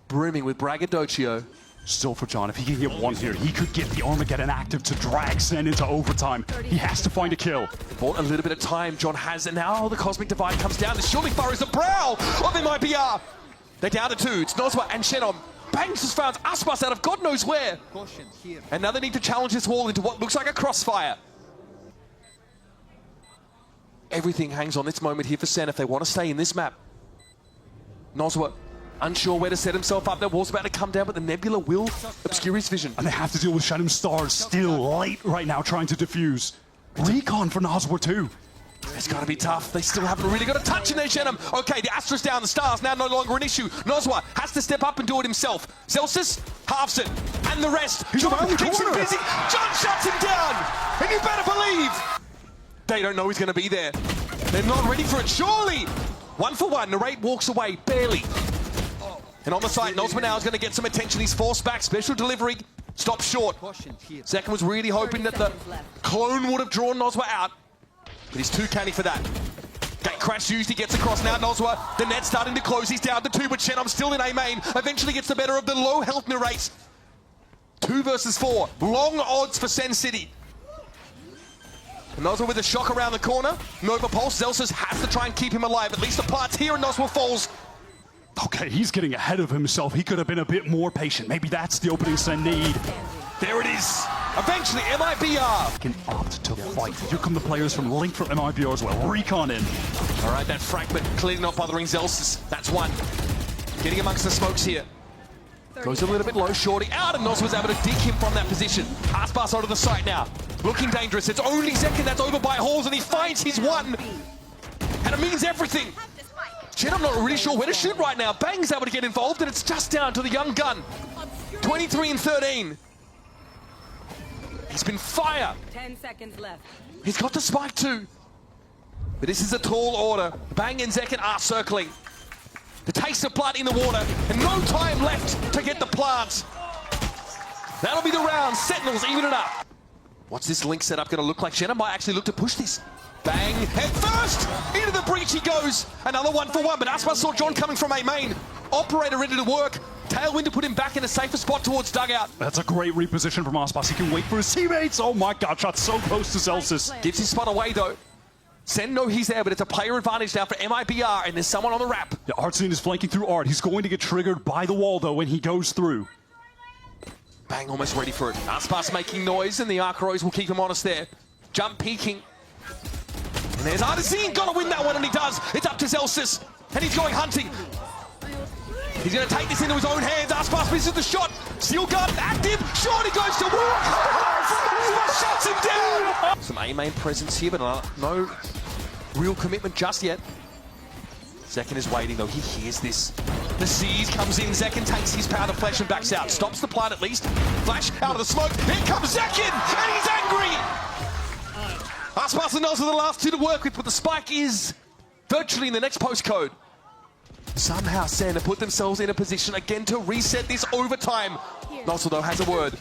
Brimming with braggadocio. Still for John, if he can get one here, he could get the Armageddon active to drag Sen into overtime. He has to find a kill. Bought a little bit of time, John has, and now the Cosmic Divide comes down. This surely furrows the brow of MiBR. They're down to 2. It's Nozwa and Shenom. Bangs has found Aspas out of God knows where. And now they need to challenge this wall into what looks like a crossfire. Everything hangs on this moment here for Sen if they want to stay in this map. Nozwa, unsure where to set himself up. Their wall's about to come down, but the Nebula will obscure his vision. And they have to deal with Shannon Stars still late right now trying to defuse. Recon for Nozwa too. It's got to be tough. They still haven't really got a touch in there, Shenom. Okay, the Astra's down, the Stars now no longer an issue. Nozwa has to step up and do it himself. Zelsis halves it, and the rest. He's John around the keeps him corner. busy. John shuts him down, and you better believe they don't know he's going to be there. They're not ready for it, surely. 1 for 1, Narrate walks away, barely. And on the side, Nozma now is going to get some attention. He's forced back, special delivery, stops short. Zekken was really hoping that the clone would have drawn Nozma out, but he's too canny for that. Gate crash used, he gets across now, Nozwa. The net's starting to close, he's down to 2, but Shenom's still in A main. Eventually gets the better of the low health Narrate. 2 versus 4, long odds for Sen City. Nozwa with a shock around the corner. Nova Pulse, Zelsis has to try and keep him alive. At least the part's here and Nozwa falls. Okay, he's getting ahead of himself. He could have been a bit more patient. Maybe that's the opening Sen need. There it is. Eventually, MiBR Can opt to fight. Here come the players from Link from MiBR as well. Recon in. All right, that fragment clearly not bothering Zelsis. That's 1. Getting amongst the smokes here. Goes a little bit low, Shorty out, and Noz was able to dig him from that position. Aspas onto the site now. Looking dangerous. It's only Zekken that's over by Halls, and he finds his 1. And it means everything. Chen, I'm not really sure where to shoot right now. Bang's able to get involved, and it's just down to the young gun. 23 and 13. He's been fire. 10 seconds left. He's got the spike too. But this is a tall order. Bang and Zekken are circling. The taste of blood in the water, and no time left to get the plant. That'll be the round. Sentinels even it up. What's this Link setup going to look like? Shannon might actually look to push this. Bang, head first! Into the breach he goes. Another 1 for 1, but Aspas saw John coming from A main. Operator ready to work. Tailwind to put him back in a safer spot towards dugout. That's a great reposition from Aspas. He can wait for his teammates. Oh my god, shot so close to Zelsis. Gives his spot away though. Sen know he's there, but it's a player advantage now for MiBR, and there's someone on the wrap. The Artscene is flanking through Art. He's going to get triggered by the wall though when he goes through. Bang, almost ready for it. Aspas making noise, and the Archeros will keep him honest there. Jump peeking. And there's Artisan, gotta win that one, and he does. It's up to Zelsis, and he's going hunting. He's gonna take this into his own hands. Aspas misses the shot. Steel gun active. Shorty goes to walk. Shuts him down. Some A main presence here, but no real commitment just yet. Zekken is waiting though. He hears this. The Seas comes in. Zekken takes his powder flash and backs out. Stops the plant at least. Flash out of the smoke. Here comes Zekken, and he's angry. Aspas and Noz are the last 2 to work with, but the spike is virtually in the next postcode. Somehow Sen have put themselves in a position again to reset this overtime. Nozzle though has a word.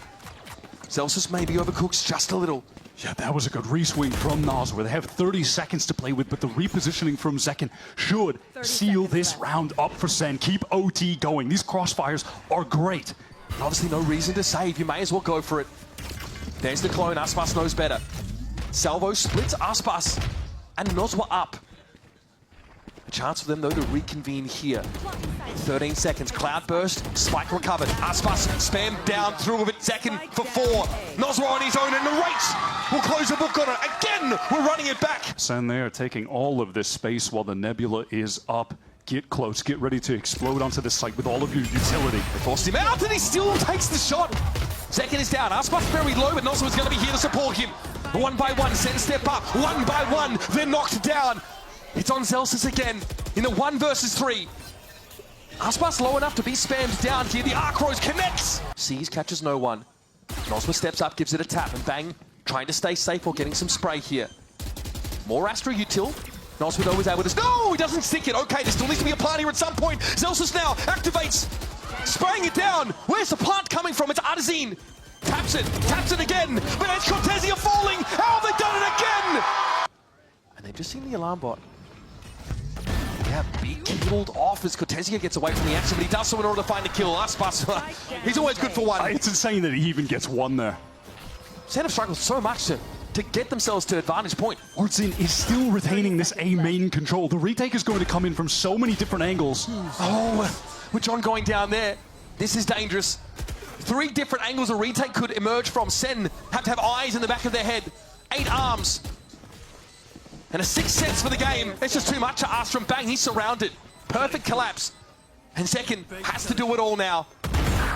Zelsis maybe overcooks just a little. Yeah, that was a good re-swing from Nozwa. They have 30 seconds to play with, but the repositioning from Zekken should seal this round up for Sen. Keep OT going. These crossfires are great. And obviously no reason to save. You may as well go for it. There's the clone. Aspas knows better. Salvo splits Aspas and Nozwa up. A chance for them though to reconvene here. 13 seconds. Cloudburst. Spike recovered. Aspas spammed down through with it. Zekken for 4. Nozwa on his own, and Narrate will close the book on it. Again, we're running it back. Sen there taking all of this space while the Nebula is up. Get close. Get ready to explode onto the site with all of your utility. They forced him out, and he still takes the shot. Zekken is down. Aspas very low, but Nozwa is going to be here to support him. 1 by 1. Sen step up. 1 by 1. They're knocked down. It's on Zelsis again in a 1 versus 3. Aspas low enough to be spammed down here. The Archeros connects. Seas catches no one. Nozma steps up, gives it a tap, and Bang trying to stay safe while getting some spray here. More Astra util. Nozma though is able to... No, he doesn't stick it. Okay, there still needs to be a plant here at some point. Zelsis now activates, spraying it down. Where's the plant coming from? It's Artisan. Taps it again. But it's Cortezia falling. How have they done it again? They've just seen the alarm bot. Yeah, big killed off as Cortezia gets away from the action, but he does so in order to find a kill. Aspas, he's always good for one. It's insane that he even gets one there. Sen have struggled so much to get themselves to advantage point. Ordzin is still retaining this A main control. The retake is going to come in from so many different angles. Oh, with John going down there, this is dangerous. 3 different angles a retake could emerge from. Sen have to have eyes in the back of their head, 8 arms, and a 6 sets for the game. It's just too much to ask from Bang. He's surrounded. Perfect collapse. And Zekin has to do it all now.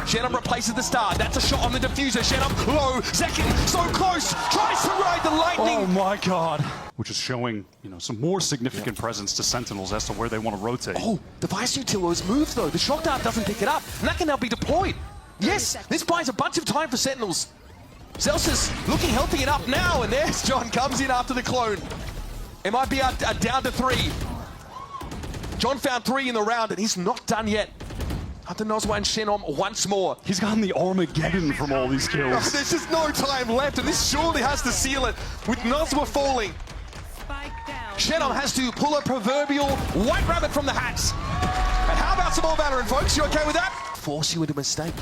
Shenum replaces the star. That's a shot on the diffuser. Shenum low. Zekin so close. Tries to ride the lightning. Oh my god. Which is showing, you know, some more significant presence to Sentinels as to where they want to rotate. Oh, the Vice Utilo's moved though. The shock dart doesn't pick it up. And that can now be deployed. Yes, this buys a bunch of time for Sentinels. Zelsis looking healthy enough now. And there's John comes in after the clone. MiBR down to 3. John found 3 in the round and he's not done yet. Hunter Noswa and Shenom once more. He's gotten the Armageddon from all these kills. There's just no time left, and this surely has to seal it with Noswa falling. Shenom has to pull a proverbial white rabbit from the hat. And how about some more Valorant, folks? You okay with that? Force you into a mistake.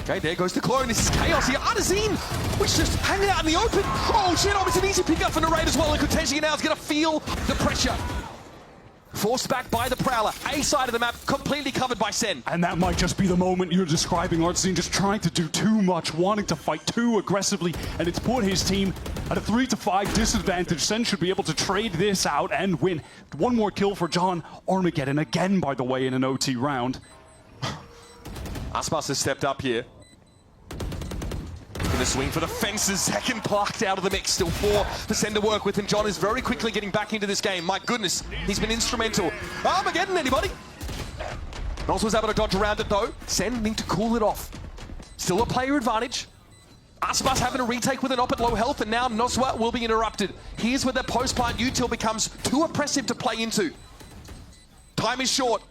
Okay, there goes the clone. This is chaos here. Artazine, which just hanging out in the open. Oh, Shenom, it's an easy pickup for Narrate as well, and Cortezia now is going to feel the pressure. Forced back by the Prowler. A side of the map, completely covered by Sen. And that might just be the moment you're describing. Artazine just trying to do too much, wanting to fight too aggressively, and it's put his team at a 3-5 disadvantage. Sen should be able to trade this out and win. One more kill for John. Armageddon again, by the way, in an OT round. Aspas has stepped up here. Gonna swing for the fences. Second parked out of the mix. Still 4 for Sen to work with, and John is very quickly getting back into this game. My goodness, he's been instrumental. Armageddon, anybody? Nos was able to dodge around it though. Sen need to cool it off. Still a player advantage. Aspas having a retake with an op at low health, and now Noswa will be interrupted. Here's where the post-plant util becomes too oppressive to play into. Time is short.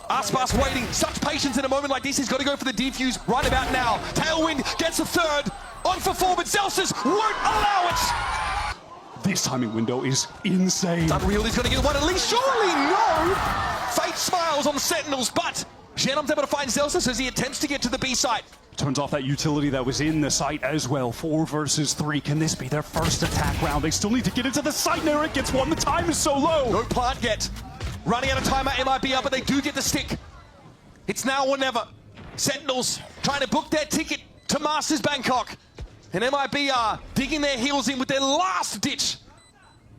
Aspas waiting, such patience in a moment like this. He's got to go for the defuse right about now. Tailwind gets a 3rd. On for 4, but Zelsis won't allow it. This timing window is insane. Unreal is going to get one at least. Surely no. Fate smiles on the Sentinels, but Shenom's able to find Zelsis as he attempts to get to the B site. Turns off that utility that was in the site as well. 4 versus 3. Can this be their first attack round? They still need to get into the site. Narrate gets one. The time is so low. No plant yet. Running out of time at MiBR, but they do get the stick. It's now or never. Sentinels trying to book their ticket to Masters Bangkok. And MiBR digging their heels in with their last ditch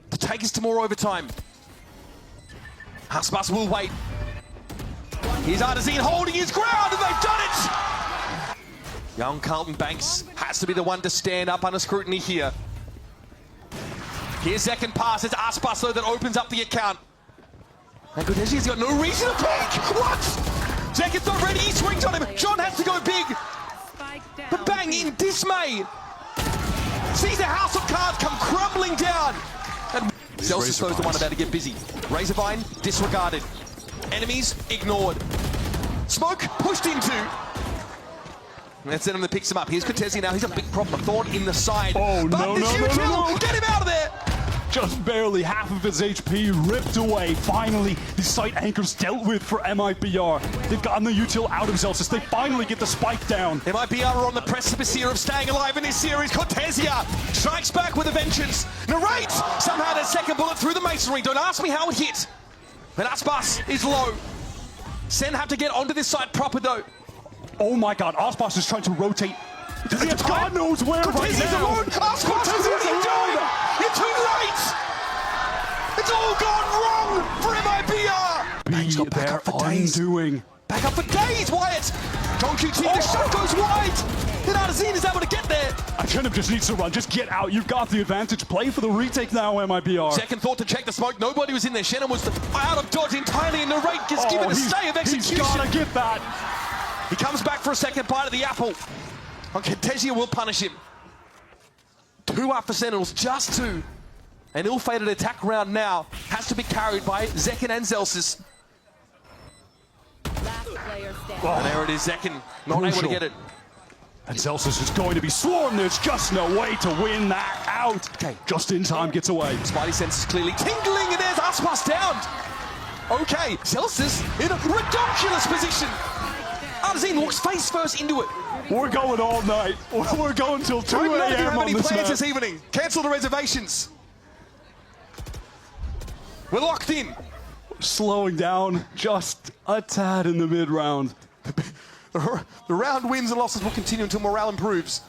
to take us to more overtime. Aspas will wait. Here's Artazine holding his ground, and they've done it! Young Carlton Banks has to be the one to stand up under scrutiny here. Here's second pass. It's Aspas, though, that opens up the account. And Cortezia's got no reason to peek! What? Zekin's not ready, he swings on him. John has to go big. But Bang, in dismay, sees the house of cards come crumbling down. And Zelsis throws the one about to get busy. Razorvine disregarded. Enemies ignored. Smoke pushed into. And that's Zenom that picks him up. Here's Cortezia now. He's a big problem. Thorn in the side. Oh, no. Get him out of there! Just barely half of his HP ripped away. Finally, the site anchors dealt with for MiBR. They've gotten the util out of Zelsis. They finally get the spike down. MiBR are on the precipice here of staying alive in this series. Cortezia strikes back with a vengeance. Narrate somehow that second bullet through the masonry. Don't ask me how it hit. And Aspas is low. Sen have to get onto this side proper though. Oh my god, Aspas is trying to rotate. Does he have God knows where right now? Alone. Aspas, what are you doing? You're too late! It's all gone wrong for MiBR! Bang's got back up for days. Undoing. Back up for days, Wyatt! John QT, the shot goes wide! Then Artazine is able to get there! Shenum just needs to run, just get out. You've got the advantage. Play for the retake now, MiBR. Second thought to check the smoke, nobody was in there. Shenum was out of dodge entirely, and Narrate gets given a stay of execution. He's gotta get that. He comes back for a second bite of the apple. Cortezia will punish him. 2 up for Sentinels, just 2. An ill-fated attack round now has to be carried by Zekin and Zelsis. Last player standing. And there it is, Zekin not able to get it. And Zelsis is going to be swarmed. There's just no way to win that out. Okay. Just in time gets away. Spidey senses clearly tingling, and there's Aspas downed. Okay, Zelsis in a ridiculous position. Arzine walks face first into it. We're going all night. We're going till 2 I don't know if you a.m. have on any this plans map. this evening. Cancel the reservations. We're locked in. Slowing down just a tad in the mid-round. The round wins and losses will continue until morale improves.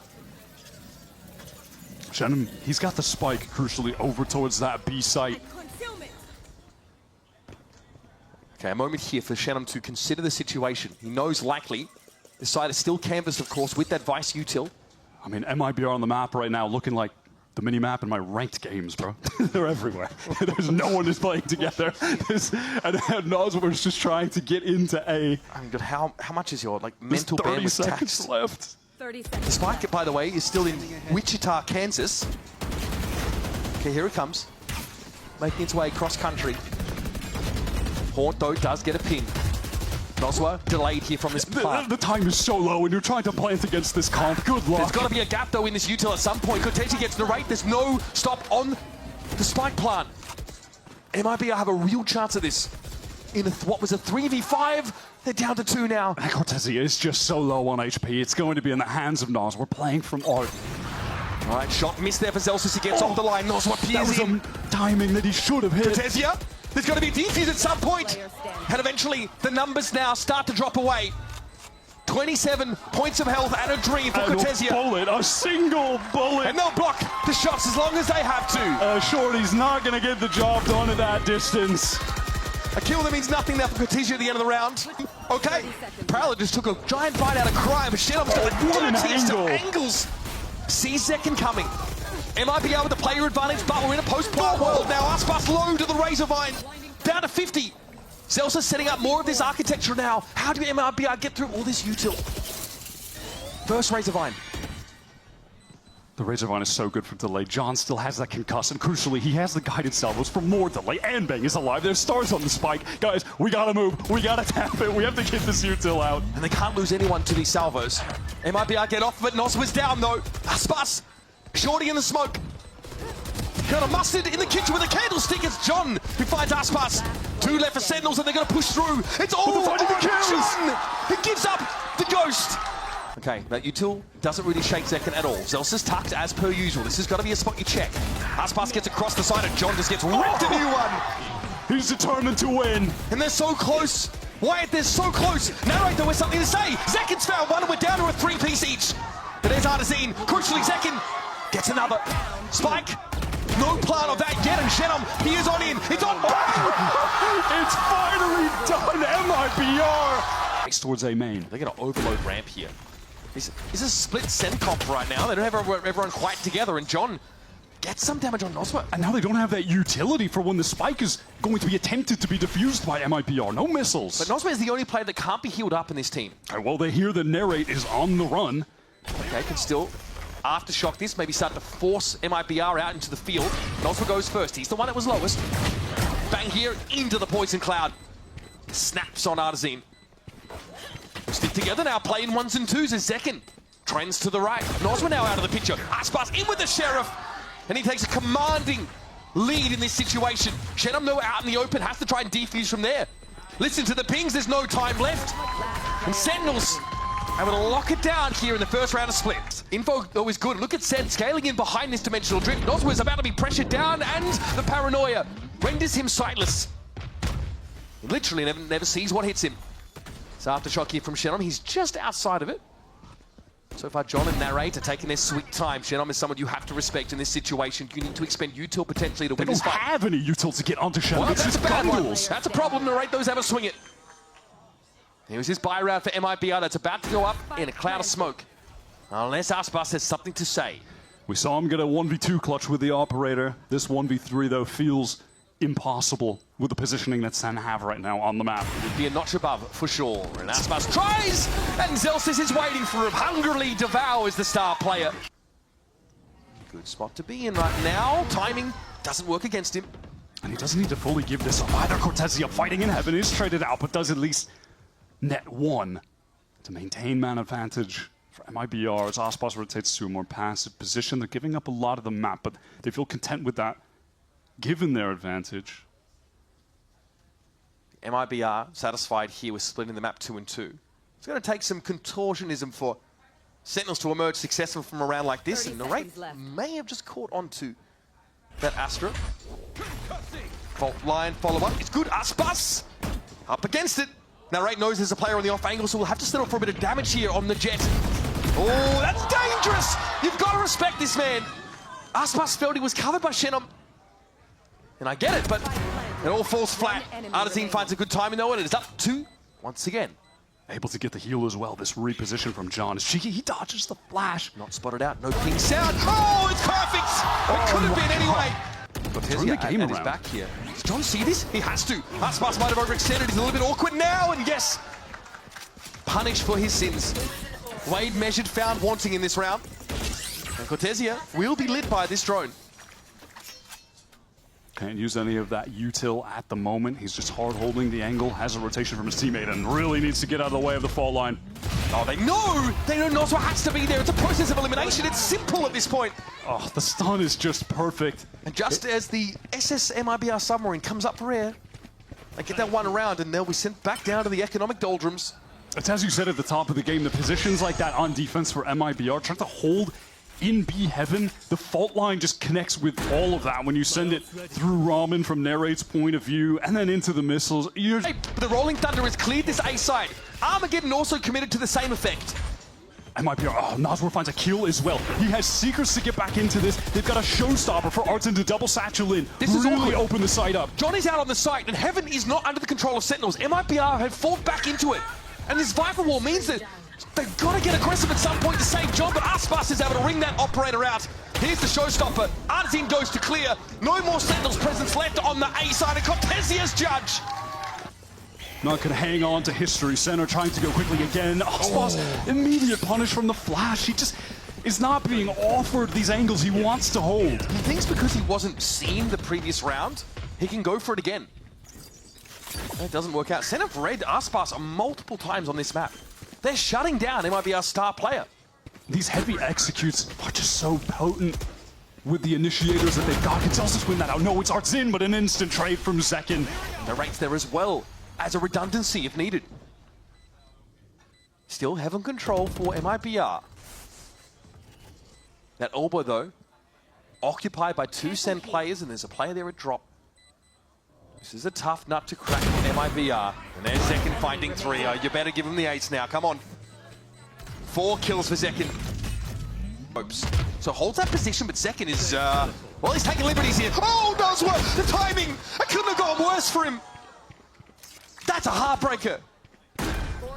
Shannon, he's got the spike, crucially, over towards that B site. Okay, a moment here for Shannon to consider the situation. He knows likely the side is still canvassed, of course, with that Vice util. I mean, MiBR on the map right now looking like the mini-map in my ranked games, bro. They're everywhere. There's no one is playing together. And Nosworth's just trying to get into A. I mean, but how much is your There's mental 30 bandwidth seconds taxed? left. 30 The seconds. spike, by the way, is still in Wichita, Kansas. Okay, here it comes. Making its way cross-country. Haunt, though, does get a ping. Noswa delayed here from this plant. The time is so low and you're trying to plant against this comp. Good luck. There's got to be a gap, though, in this util at some point. Cortese gets narrate. There's no stop on the spike plant. MiBR have a real chance at this. In a what was a 3v5, they're down to 2 now. Cortese is just so low on HP. It's going to be in the hands of Nos. We're playing from art. All right, shot missed there for Zelsis. He gets off the line. Noswa That was peers in. timing that he should have hit. Cortesia, there's going to be a defuse at some point. And eventually, the numbers now start to drop away. 27 points of health and a dream for And Cortesia. a single bullet. And they'll block the shots as long as they have to. Shorty's not going to get the job done at that distance. A kill that means nothing now for Cortesia at the end of the round. Okay, Prowler just took a giant bite out of crime, but Shedon's got the What an dirtiest of angle. angles. Sees second coming. MiBR with the player advantage, but we're in a post-plant world now. Aspas low to the Razorvine, down to 50. Zelsis setting up more of this architecture now. How do MiBR get through all this util? First Razorvine. The Razorvine is so good for delay. John still has that concuss, and crucially, he has the guided salvos for more delay. And Bang is alive. There's stars on the spike. Guys, we gotta move. We gotta tap it. We have to get this util out. And they can't lose anyone to these salvos. MiBR get off of it. Nos was down though. Aspas, Shorty in the smoke. Kind of mustard in the kitchen with a candlestick. It's John who finds Aspas. 2 left for Sentinels, and they're going to push through. It's all But they're finding the kills. John. He gives up the ghost. Okay, that util doesn't really shake second at all. Zelsis tucked as per usual. This has got to be a spot you check. Aspas gets across the side, and John just gets ripped a new one. He's determined to win. And they're so close. Wyatt, they're so close. Narrate, there was something to say. Zekin's found one, and we're down to a 3-piece each. But there's Artazine. Crucially, Zekin gets another. Spike. No plan of that yet, and Shenum, he is on in. It's on. It's finally done. MiBR. Race towards A main. They're going to overload ramp here. Is a split send comp right now. They don't have everyone quite together, and John gets some damage on Noswa. And now they don't have that utility for when the spike is going to be attempted to be defused by MiBR. No missiles. But Noswa is the only player that can't be healed up in this team. Well, they hear the narrate is on the run. Okay, can still aftershock this, maybe start to force MiBR out into the field. Noswa goes first. He's the one that was lowest. Bang here into the poison cloud. Snaps on Artazine. Stick together now, playing 1s and 2s as second. Trends to the right. Noswa now out of the picture. Aspas in with the Sheriff. And he takes a commanding lead in this situation. Shenum, though, out in the open, has to try and defuse from there. Listen to the pings, there's no time left. And Sentinels able to lock it down here in the first round of split. Info always good. Look at Sen scaling in behind this dimensional drift. Noswa is about to be pressured down, and the paranoia renders him sightless. He literally never sees what hits him. It's aftershock here from Shenum. He's just outside of it. So far, John and Narrate are taking their sweet time. Shenum is someone you have to respect in this situation. You need to expend util potentially to They win this don't fight. have any util to get onto Shannon. Well, It's that's a just bad one. bundles. That's a problem. Narrate those ever swing it. Here's his buy route for MiBR that's about to go up in a cloud of smoke. Unless Aspas has something to say. We saw him get a 1v2 clutch with the operator. This 1v3, though, feels impossible with the positioning that Sen have right now on the map. Would be a notch above for sure. And Aspas tries, and Zelsis is waiting for him. Hungrily devours the star player. Good spot to be in right now. Timing doesn't work against him. And he doesn't need to fully give this up either. Cortesia fighting in heaven is traded out, but does at least net 1 to maintain man advantage For MiBR, as Aspas rotates to a more passive position, they're giving up a lot of the map, but they feel content with that, given their advantage. MiBR satisfied here with splitting the map 2 and 2. It's going to take some contortionism for Sentinels to emerge successful from a round like this, and Narrate may have just caught onto that Astra. Fault line follow-up. It's good. Aspas up against it. Narrate knows there's a player on the off angle, so we'll have to settle for a bit of damage here on the jet. Oh, that's dangerous! You've got to respect this man. Aspas felt he was covered by Shenom. And I get it, but it all falls flat. Artazine finds a good timing though, and it is up 2 once again. Able to get the heal as well. This reposition from John is cheeky. He dodges the flash. Not spotted out. No ping sound. Oh, it's perfect! It could have been anyway. Turn the game and around. he's back here. Does John see this? He has to. Aspas might have overextended. He's a little bit awkward now, and yes, punished for his sins. Wade measured, found wanting in this round. And Cortesia will be lit by this drone. Can't use any of that util at the moment. He's just hard holding the angle, has a rotation from his teammate, and really needs to get out of the way of the fault line. Oh, they know Noswa has to be there. It's a process of elimination. It's simple at this point. Oh, the stun is just perfect. And just as the SS MiBR submarine comes up for air, they get that one around, and they'll be sent back down to the economic doldrums. It's as you said at the top of the game, the positions like that on defense for MiBR, trying to hold in B heaven, the fault line just connects with all of that when you send it through Ramen from Narrate's point of view and then into the missiles. The Rolling Thunder has cleared this A side. Armageddon also committed to the same effect. MiBR, oh, Noswar finds a kill as well. He has Seekers to get back into this. They've got a showstopper for Artson to double satchel in. This is really awkward. Open the site up. Johnny's out on the site, and Heaven is not under the control of Sentinels. MiBR have fallen back into it. And this Viper Wall means that they've got to get aggressive at some point to save John, but Aspas is able to ring that operator out. Here's the showstopper. Artazine goes to clear. No more Sentinels presence left on the A side, and Cortesia's judge. Not gonna hang on to history. Center trying to go quickly again. Aspas, immediate punish from the flash. He just is not being offered these angles he wants to hold. He thinks because he wasn't seen the previous round, he can go for it again. It doesn't work out. Center have read Aspas multiple times on this map. They're shutting down MiBR's star player. These heavy executes are just so potent with the initiators that they've got. Can Zelsis win that out? No, it's Artsin, but an instant trade from Zekin. Narrate's there as well, as a redundancy if needed. Still having control for MiBR. That elbow, though, occupied by 2 Sen players, and there's a player there at drop. This is a tough nut to crack for MiBR. And there's Zekin finding 3. Oh, you better give him the ace now. Come on. 4 kills for Zekin. Oops. So holds that position, but Zekin is, well, he's taking liberties here. Oh, Noswa! The timing! It couldn't have gone worse for him. That's a heartbreaker.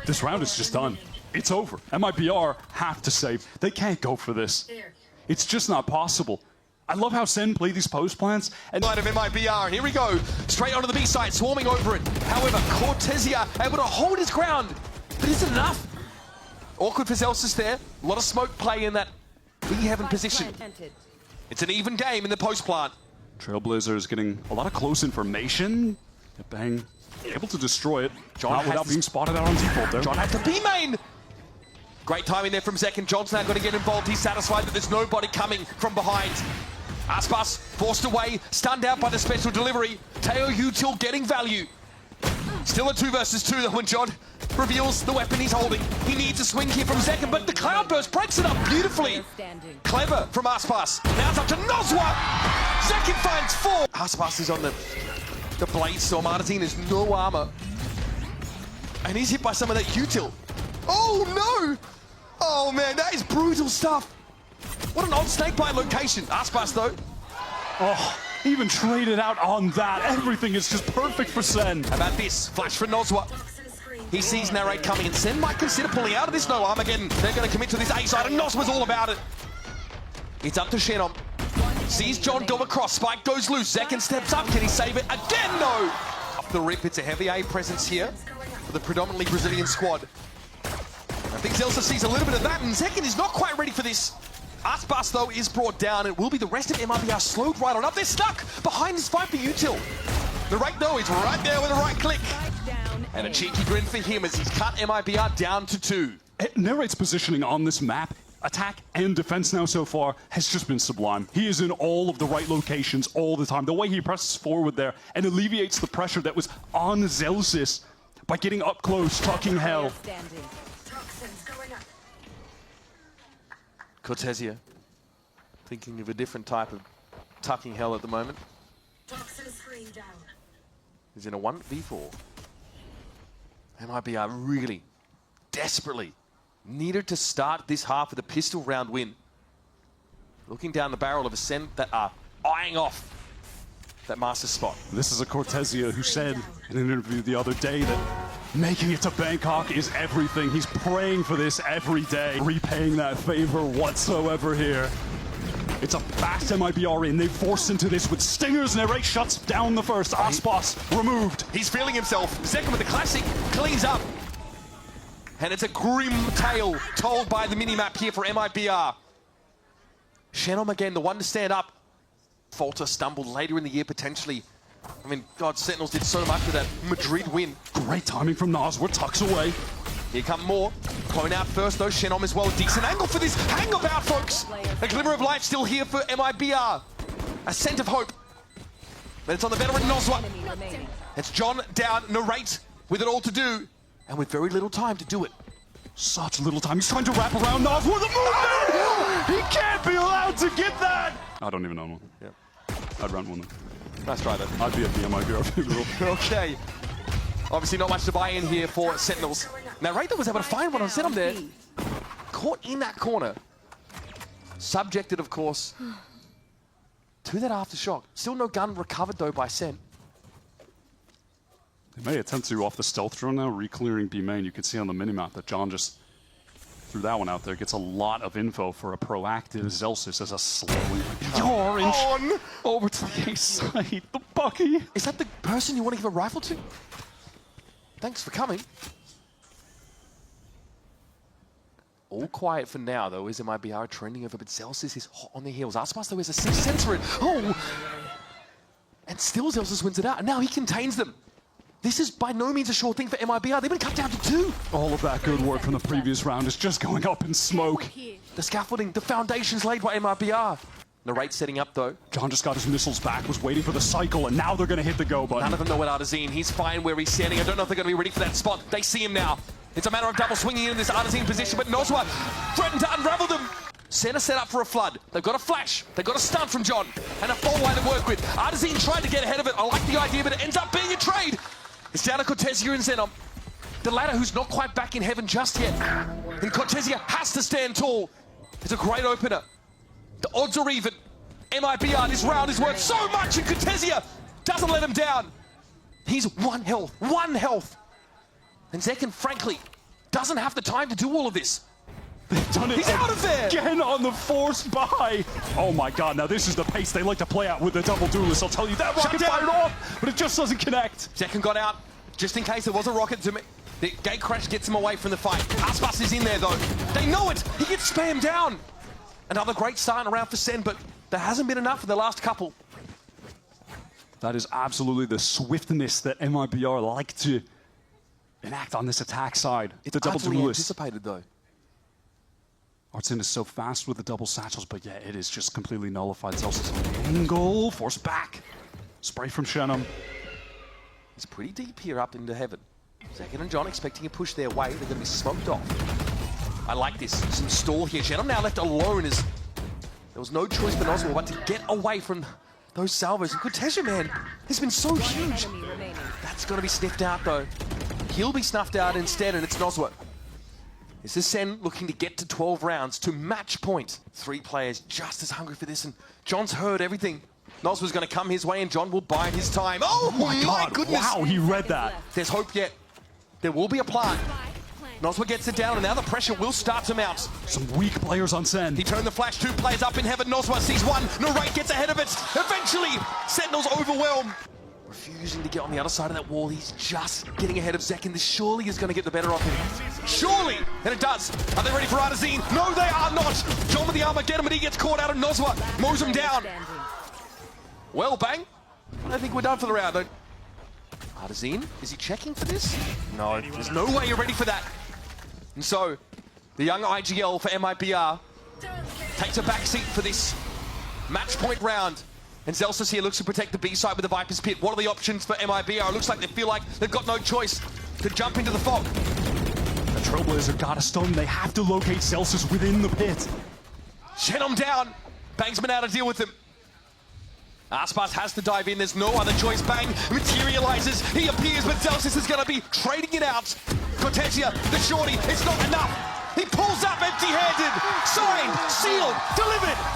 This round is just done. It's over. MiBR have to save. They can't go for this. It's just not possible. I love how Sen play these post plants. And Line of MiBR, here we go. Straight onto the B side, swarming over it. However, Cortesia able to hold his ground. But is it enough? Awkward for Zelsis there. A lot of smoke play in that B heaven position. It's an even game in the post plant. Trailblazer is getting a lot of close information. Bang. Able to destroy it. Not without being spotted out on default there. John had the B main. Great timing there from Zekin. John's now got to get involved. He's satisfied that there's nobody coming from behind. Aspas forced away, stunned out by the special delivery. Teo Util getting value. Still a 2 versus 2 though when John reveals the weapon he's holding. He needs a swing here from Zekin, but the Cloudburst breaks it up beautifully. Clever from Aspas. Now it's up to Noswa. Zekin finds 4. Aspas is on the blade storm. Artazine has no armor. And he's hit by some of that util. Oh no! Oh man, that is brutal stuff. What an odd snakebite location. Aspas though. Oh, even traded out on that. Everything is just perfect for Sen. How about this? Flash for Noswa. He sees Narrate coming, and Sen might consider pulling out of this no Armageddon. They're going to commit to this A side, and Noswa's all about it. It's up to Shenom. Sees John go across. Spike goes loose. Zekin steps up. Can he save it? Again, no! Off the rip, it's a heavy A presence here for the predominantly Brazilian squad. I think Zelsis sees a little bit of that, and Zekin is not quite ready for this. Aspas, though, is brought down. It will be the rest of MiBR slowed right on up. They're stuck behind this fight for util. The right, though, is right there with a right click. And a cheeky grin for him as he's cut MiBR down to 2. Narrate's positioning on this map, attack and defense now so far, has just been sublime. He is in all of the right locations all the time. The way he presses forward there and alleviates the pressure that was on Zelsis by getting up close, tucking hell. Standing. Cortesia thinking of a different type of tucking hell at the moment. He's in a 1v4. MiBR really desperately needed to start this half with a pistol round win. Looking down the barrel of a Sen that are eyeing off that master spot. This is a Cortesia who said in an interview the other day that making it to Bangkok is everything. He's praying for this every day, repaying that favor whatsoever here. It's a fast MiBR in. They forced into this with stingers. Narrate shuts down the first. Aspas removed. He's feeling himself. Second with the classic, cleans up. And it's a grim tale told by the minimap here for MiBR. Shenom again, the one to stand up. Falter, stumbled later in the year potentially. I mean, God, Sentinels did so much with that Madrid win. Great timing from Noswa, tucks away. Here come more. Clone out first though, Shenom as well. Decent angle for this. Hang about, folks. A glimmer of life still here for MiBR. A scent of hope. But it's on the veteran Noswa. It's John down, Narrate with it all to do. And with very little time to do it. Such little time. He's trying to wrap around Noswa. The movement! He can't be allowed to get that! I don't even know one. Yeah. I'd round one. Nice try though. I'd be at the MiBR pivotal. Okay. Obviously not much to buy in here for Sentinels. Now Raider was able to find one on Zenom there. Caught in that corner. Subjected, of course, to that aftershock. Still no gun recovered though by Sen. They may attempt to off the stealth drone now, re-clearing B main. You can see on the minimap that John just threw that one out there. Gets a lot of info for a proactive Zelsis as a slowly orange On! over to the A side. The Bucky. Is that the person you want to give a rifle to? Thanks for coming. All quiet for now, though, is MiBR trending over, but Zelsis is hot on the heels. Aspas, though, is a 6 sensor. Oh! And still Zelsis wins it out, and now he contains them. This is by no means a sure thing for MiBR. They've been cut down to 2. All of that good work from the previous round is just going up in smoke. The scaffolding, the foundations laid by MiBR. Narrate setting up, though. John just got his missiles back, was waiting for the cycle, and now they're going to hit the go button. None of them know what Artazine. He's fine where he's standing. I don't know if they're going to be ready for that spot. They see him now. It's a matter of double swinging in this Artazine position, but Noswa threatened to unravel them. Center set up for a flood. They've got a flash. They've got a stun from John. And a full line to work with. Artazine tried to get ahead of it. I like the idea, but it ends up being a trade. It's down to Cortesia and Zenom. The latter who's not quite back in heaven just yet. And Cortesia has to stand tall. It's a great opener. The odds are even. MiBR, this round is worth so much, and Cortesia doesn't let him down. He's 1 health. 1 health. And Zekin, frankly, doesn't have the time to do all of this. They've done it. He's out of there! Again on the forced buy. Oh my god, now this is the pace they like to play out with the double duelist. I'll tell you that rocket fired off, but it just doesn't connect. Zekin got out, just in case there was a rocket to me. The gate crash gets him away from the fight. Aspas is in there though. They know it! He gets spammed down! Another great starting around for Sen, but there hasn't been enough for the last couple. That is absolutely the swiftness that MiBR like to enact on this attack side. It's the double utterly duelist. anticipated though. Artsin is so fast with the double satchels, but yeah, it is just completely nullified. Zelsis angle, force back. Spray from Shenom. It's pretty deep here up into heaven. Zekin and John expecting a push their way. They're going to be smoked off. I like this. Some stall here. Shenom now left alone as there was no choice for Noswa but to get away from those salvos. And Cortesia, man, has been so huge. That's got to be sniffed out, though. He'll be snuffed out instead, and it's Noswa. This is Sen looking to get to 12 rounds to match point. 3 players just as hungry for this, and John's heard everything. Noswa's going to come his way, and John will bide his time. Oh my God, goodness! Wow, he read that. There's hope yet. There will be a plant. Noswa gets it down, and now the pressure will start to mount. Some weak players on Sen. He turned the flash, 2 players up in heaven. Noswa sees 1. Narrate gets ahead of it. Eventually, Sentinels overwhelmed. Refusing to get on the other side of that wall. He's just getting ahead of Zekin. This surely is going to get the better of him. Surely! And it does. Are they ready for Artazine? No, they are not! John with the armor, get him, and he gets caught out, and Noswa mows him down. Well, bang. I don't think we're done for the round, though. Artazine, is he checking for this? No, there's no way you're ready for that. And so, The young IGL for MiBR takes a backseat for this match point round. And Zelsis here looks to protect the B side with the Viper's Pit. What are the options for MiBR? It looks like they feel like they've got no choice to jump into the fog. The Trailblazer got a stun. They have to locate Zelsis within the pit. Shed him down. Bang's been out to deal with him. Aspas has to dive in. There's no other choice. Bang materializes. He appears, but Zelsis is going to be trading it out. Cortesia, the shorty, it's not enough. He pulls up empty-handed. Signed, sealed, delivered.